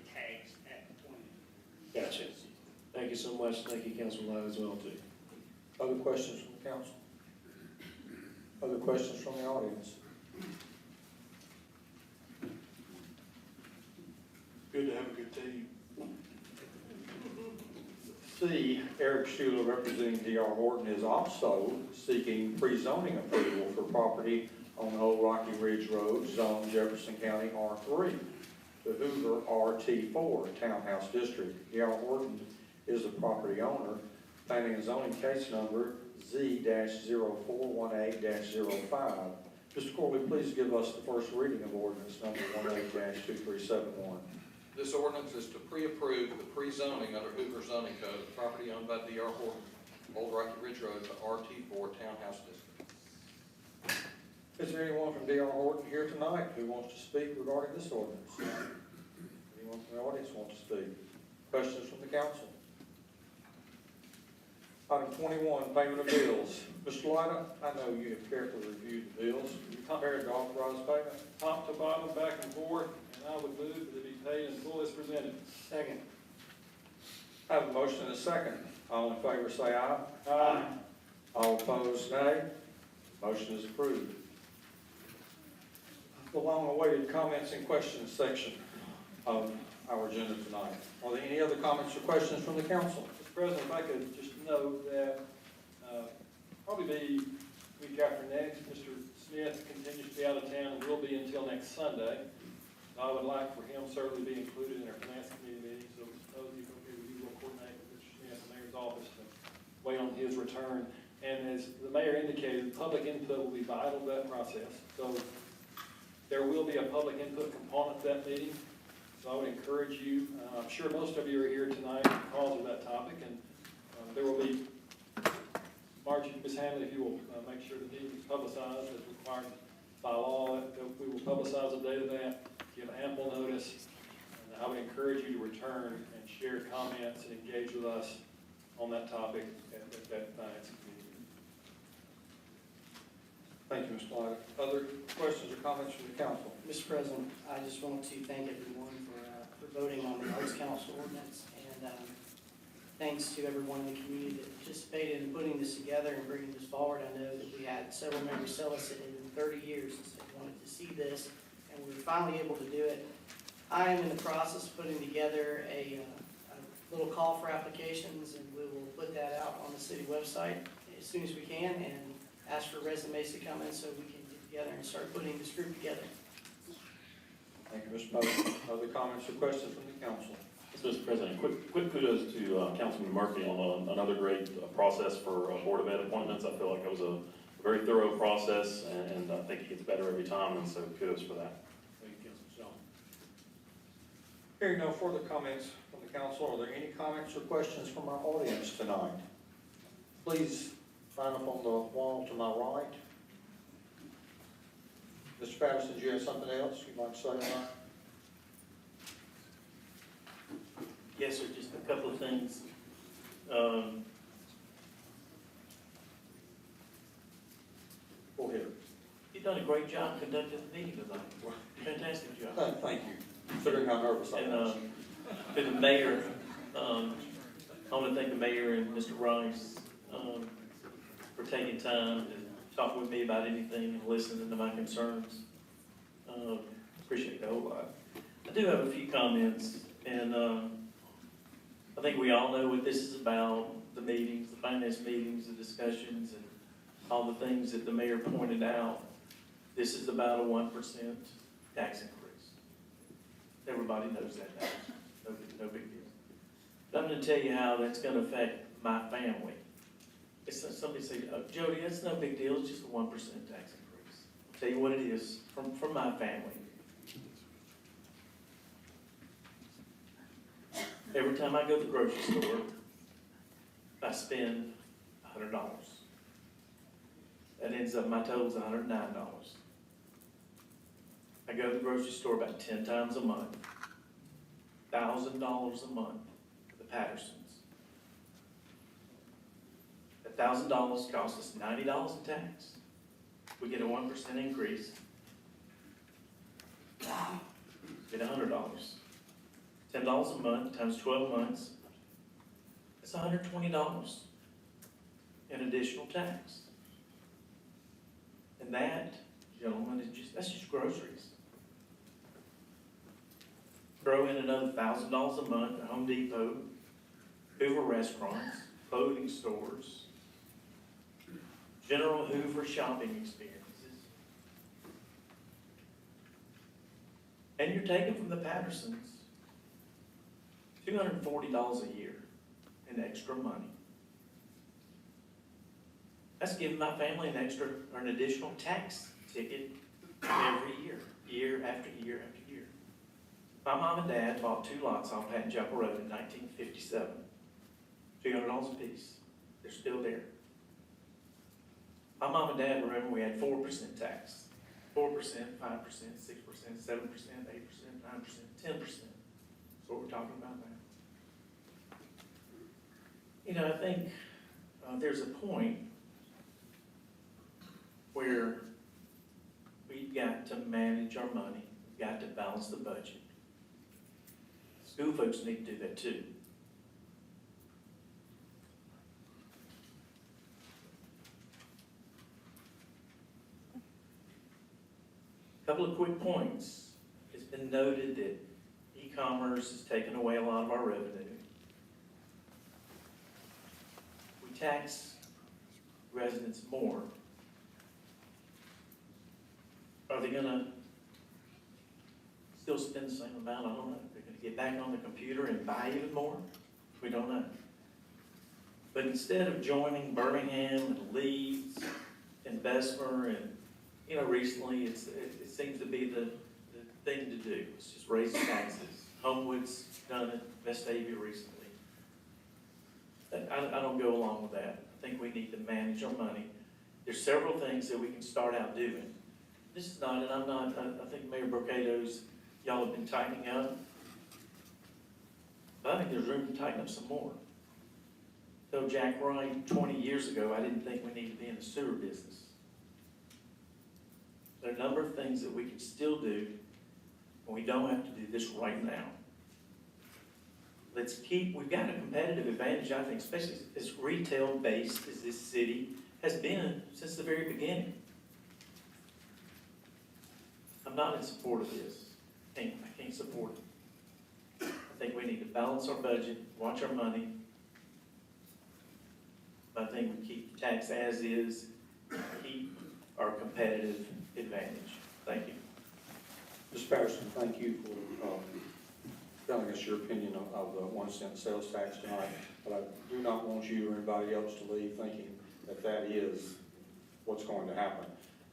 taxed at the point. Gotcha. Thank you so much. Thank you, Councilman Lott, as well, too. Other questions from the council? Other questions from the audience? Good to have a good team. C, Eric Schuler, representing D.R. Horton, is also seeking pre-zoning approval for property on Old Rocky Ridge Road, zone Jefferson County R3, the Hoover RT4 Townhouse District. D.R. Horton is the property owner. Planning and zoning case number Z-0418-05. Mr. Corley, please give us the first reading of ordinance number 18-2371. This ordinance is to pre-approve the pre-zoning under Hoover zoning code of property owned by D.R. Horton, Old Rocky Ridge Road, the RT4 Townhouse District. Is there anyone from D.R. Horton here tonight who wants to speak regarding this ordinance? Anyone from the audience want to speak? Questions from the council? Item 21, payment of bills. Mr. Lyda, I know you have carefully reviewed the bills. You prepared to authorize payment? Top to bottom, back and forth, and I would move that it be paid in full as presented. Second. I have a motion and a second. All in favor say aye. Aye. All opposed, nay. Motion is approved. The long-awaited comments and questions section of our agenda tonight. Are there any other comments or questions from the council? Mr. President, if I could just note that probably the week after next, Mr. Smith continues to be out of town and will be until next Sunday. I would like for him certainly to be included in our finance committee meeting, so those of you who will coordinate with Mr. Smith, the mayor's office, to wait on his return. And as the mayor indicated, public input will be vital to that process. So there will be a public input component to that meeting. So I would encourage you, I'm sure most of you are here tonight because of that topic, and there will be, Margie, Ms. Hamlin, if you will make sure the meeting is publicized as required by law, we will publicize the date of that, give ample notice, and I would encourage you to return and share comments and engage with us on that topic at that finance committee. Thank you, Mr. Lyda. Other questions or comments from the council? Mr. President, I just want to thank everyone for voting on the Arts Council ordinance, and thanks to everyone in the community that participated in putting this together and bringing this forward. I know that we had several members tell us that it had been 30 years since they wanted to see this, and we were finally able to do it. I am in the process of putting together a little call for applications, and we will put that out on the city website as soon as we can, and ask for resumes to come in so we can get together and start putting this group together. Thank you, Mr. Mosley. Other comments or questions from the council? Yes, Mr. President, quick kudos to Councilman Murphy on another great process for Board of Ed appointments. I feel like it was a very thorough process, and I think it gets better every time, and so kudos for that. Thank you, Councilman Shaw. Hearing no further comments from the council, are there any comments or questions from our audience tonight? Please line up on the wall to my right. Mr. Patterson, do you have something else you'd like to say tonight? Yes, sir, just a couple of things. Go ahead. You've done a great job conducting the meeting tonight. Fantastic job. Thank you, considering how nervous I And, was. to the mayor, I want to thank the mayor and Mr. Rice, for taking time to talk with me about anything and listening to my concerns. Appreciate that a whole lot. I do have a few comments, and, I think we all know what this is about, the meetings, the finance meetings, the discussions, and all the things that the mayor pointed out. This is about a 1% tax increase. Everybody knows that now. No big deal. But I'm gonna tell you how that's gonna affect my family. It's somebody say, Jody, that's no big deal, it's just a 1% tax increase. I'll tell you what it is from my family. Every time I go to the grocery store, I spend $100. That ends up, my total's $109. I go to the grocery store about 10 times a month. $1,000 a month for the Pattersons. $1,000 costs us $90 in tax. We get a 1% increase. Get $100. $10 a month times 12 months. That's $120 in additional tax. And that, gentlemen, that's just groceries. Throw in another $1,000 a month at Home Depot, Hoover restaurants, clothing stores, general Hoover shopping experiences. And you're taking from the Pattersons $240 a year in extra money. That's giving my family an extra or an additional tax ticket every year, year after year after year. My mom and dad bought 2 lots on Patton Chapel Road in 1957, $200 a piece. They're still there. My mom and dad, remember, we had 4% tax. 4%, 5%, 6%, 7%, 8%, 9%, 10%. That's what we're talking about now. You know, I think there's a point where we've got to manage our money. We've got to balance the budget. School folks need to do that too. Couple of quick points. It's been noted that e-commerce has taken away a lot of our revenue. We tax residents more. Are they gonna still spend the same amount? I don't know. They're gonna get back on the computer and buy even more? We don't know. But instead of joining Birmingham and Leeds and Bessemer and, you know, recently it seems to be the thing to do. It's just raise taxes. Homewood's done it, Vestavia recently. I don't go along with that. I think we need to manage our money. There's several things that we can start out doing. This is not, and I'm not, I think Mayor Brocado's, y'all have been tightening up. But I think there's room to tighten up some more. I told Jack Wright 20 years ago, I didn't think we needed to be in the sewer business. There are a number of things that we can still do, and we don't have to do this right now. We've got a competitive advantage, I think, especially as retail-based as this city has been since the very beginning. I'm not in support of this. I can't support it. I think we need to balance our budget, watch our money. I think we keep tax as is, keep our competitive advantage. Thank you. Mr. Patterson, thank you for telling us your opinion of the 1 cent sales tax tonight. But I do not want you or anybody else to leave thinking that that is what's going to happen.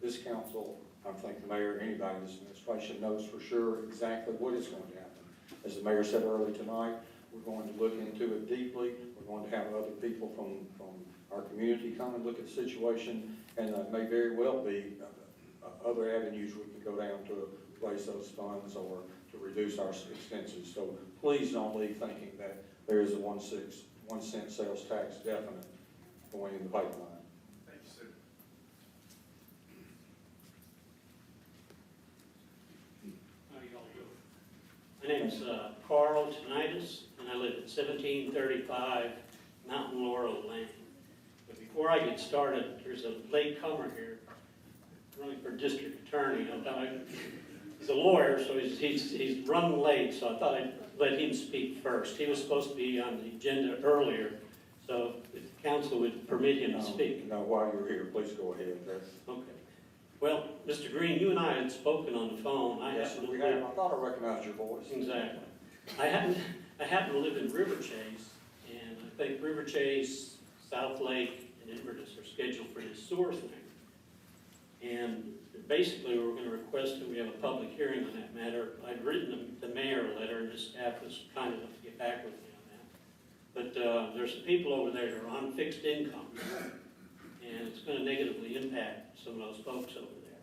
This council, I think the mayor, anybody in this administration knows for sure exactly what is going to happen. As the mayor said earlier tonight, we're going to look into it deeply. We're going to have other people from our community come and look at the situation, and it may very well be other avenues we can go down to replace those funds or to reduce our expenses. So please don't leave thinking that there is a 1 cent sales tax definite going in the pipeline. Thank you, sir. How do y'all do? My name's Carl Tonitis, and I live at 1735 Mountain Laurel Lane. But before I get started, there's a late comer here, running for district attorney. He's a lawyer, so he's running late, so I thought I'd let him speak first. He was supposed to be on the agenda earlier, so if the council would permit him to speak. Now, while you're here, please go ahead. Okay. Well, Mr. Green, you and I had spoken on the phone. Yes, we have. I thought I recognized your voice. Exactly. I happen to live in River Chase, and I think River Chase, South Lake, and Inverness are scheduled for this sewer thing. And basically, we're going to request that we have a public hearing on that matter. I'd written the mayor a letter, and the staff was kind enough to get back with me on that. But there's some people over there that are on fixed income, and it's going to negatively impact some of those folks over there.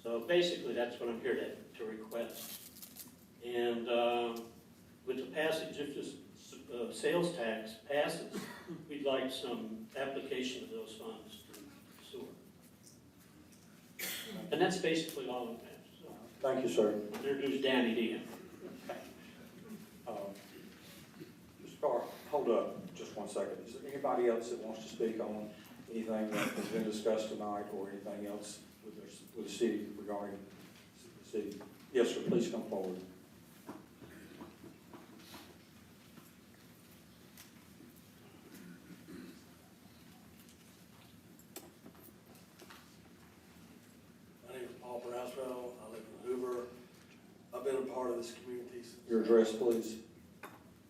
So basically, that's what I'm here to request. And with the passage, if this sales tax passes, we'd like some application of those funds to sewer. And that's basically all of that. So, thank you, sir. introduce Danny Dean. Mr. Carr, hold up just 1 second. Is there anybody else that wants to speak on anything that has been discussed tonight or anything else with the city regarding the city? Yes, sir, please come forward. I live in Hoover. I've been a part of this community since. Your address, please.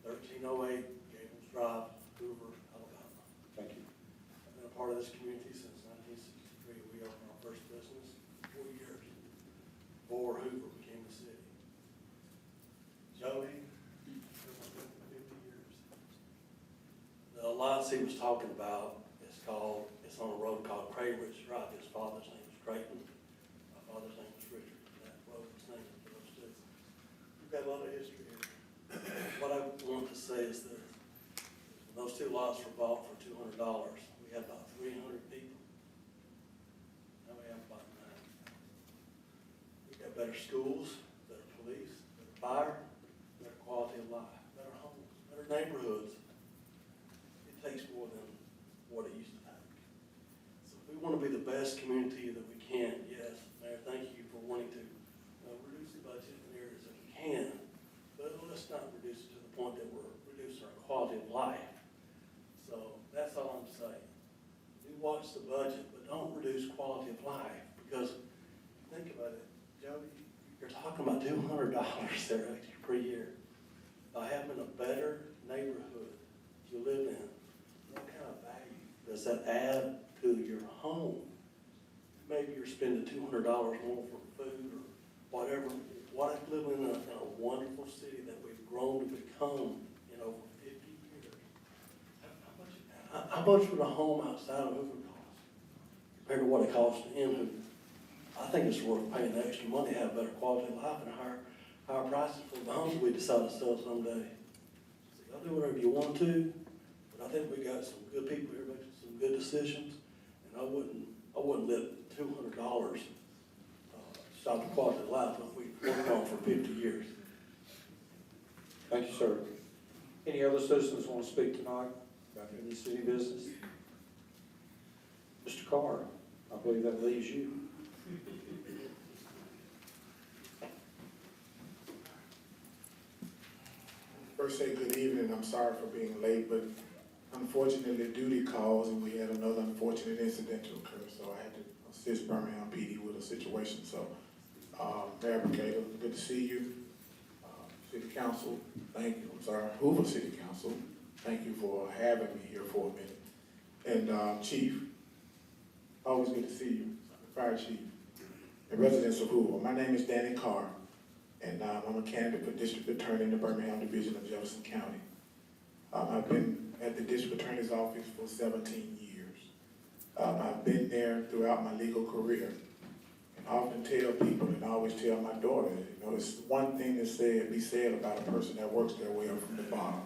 1308 Gables Drive, Hoover, Alabama. Thank you. I've been a part of this community since 1963. We opened our first business 4 years before Hoover became a city. Jody, 50 years. The alliance he was talking about is it's on a road called Craybridge Drive. His father's name is Creighton. Father's name was Richard. That road was named for those two. We've got a lot of history here. What I want to say is this. When those two lots were bought for $200, we had about 300 people. Now we have about 9. We've got better schools, better police, better fire, better quality of life, better homes, better neighborhoods. It takes more than what it used to take. So if we want to be the best community that we can, yes, Mayor, thank you for wanting to reduce the budget in areas that we can, but let's not reduce it to the point that we're reducing our quality of life. So that's all I'm saying. Do watch the budget, but don't reduce quality of life, because think about it, Jody, you're talking about $200 there extra per year. By having a better neighborhood you live in, what kind of value does that add to your home? Maybe you're spending $200 more for food or whatever. What if living in a wonderful city that we've grown to become in over 50 years? How much would a home outside of Hoover cost compared to what it costs in Hoover? I think it's worth paying the extra money to have better quality of life and higher prices for the homes we decide to sell someday. So y'all do whatever you want to, but I think we got some good people here making some good decisions, and I wouldn't let $200 stop the quality of life that we've worked on for 50 years. Thank you, sir. Any other citizens want to speak tonight about any city business? Mr. Carr, I believe that leaves you. First, say good evening. I'm sorry for being late, but unfortunately duty calls and we had another unfortunate incident to occur, so I had to assist Birmingham PD with a situation. So, Mayor Mercado, good to see you. City Council, thank you. I'm sorry, Hoover City Council, thank you for having me here for a minute. And Chief, always good to see you, Fire Chief, and residents of Hoover. My name is Danny Carr, and I'm a candidate for District Attorney in the Birmingham Division of Jefferson County. I've been at the District Attorney's Office for 17 years. I've been there throughout my legal career. I often tell people, and I always tell my daughter, it's one thing to be said about a person that works their way up from the bottom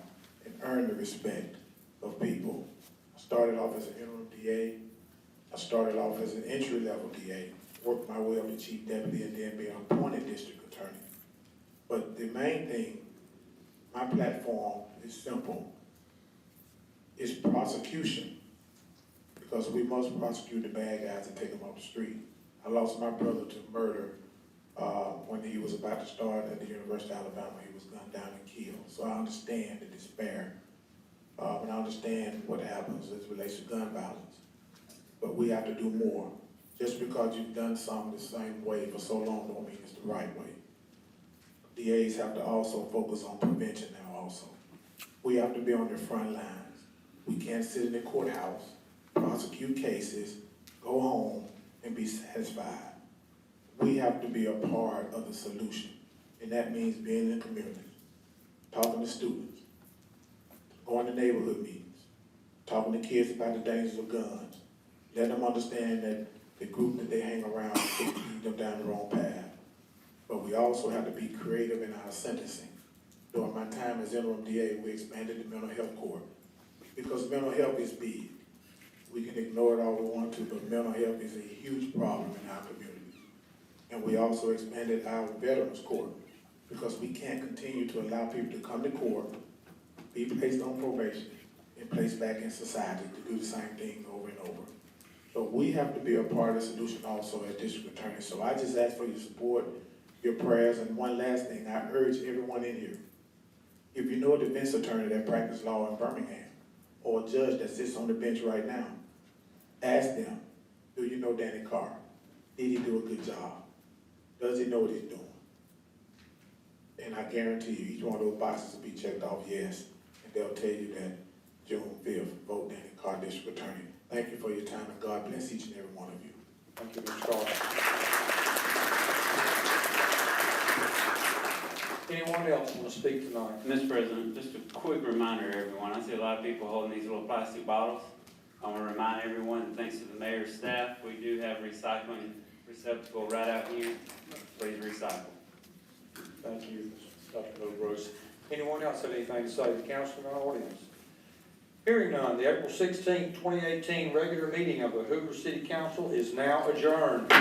and earn the respect of people. I started off as an interim DA. I started off as an entry-level DA, worked my way up to chief deputy, and then being appointed district attorney. But the main thing, my platform is simple. It's prosecution, because we must prosecute the bad guys and take them off the street. I lost my brother to murder when he was about to start at the University of Alabama. He was gunned down and killed. So I understand the despair, and I understand what happens as it relates to gun violence. But we have to do more. Just because you've done something the same way for so long don't mean it's the right way. DAs have to also focus on prevention now also. We have to be on the front lines. We can't sit in the courthouse, prosecute cases, go home, and be satisfied. We have to be a part of the solution, and that means being in the community, talking to students, going to neighborhood meetings, talking to kids about the dangers of guns, letting them understand that the group that they hang around could lead them down the wrong path. But we also have to be creative in our sentencing. During my time as interim DA, we expanded the mental health court because mental health is big. We can ignore it all we want to, but mental health is a huge problem in our community. And we also expanded our veterans court because we can't continue to allow people to come to court, be placed on probation, and placed back in society to do the same thing over and over. So we have to be a part of the solution also as district attorney. So I just ask for your support, your prayers, and one last thing, I urge everyone in here, if you know a defense attorney that practices law in Birmingham, or a judge that sits on the bench right now, ask them, do you know Danny Carr? Did he do a good job? Does he know what he's doing? And I guarantee you, each one of those boxes will be checked off yes, and they'll tell you that June 5th, vote Danny Carr, District Attorney. Thank you for your time, and God bless each and every one of you. Thank you, Mr. Carr. Anyone else want to speak tonight? Mr. President, just a quick reminder to everyone. I see a lot of people holding these little plastic bottles. I want to remind everyone that thanks to the mayor's staff, we do have recycling receptacle right out here. Please recycle. Thank you, Dr. O'Brose. Anyone else have anything to say? The council in our audience? Hearing none, the April 16, 2018 regular meeting of the Hoover City Council is now adjourned.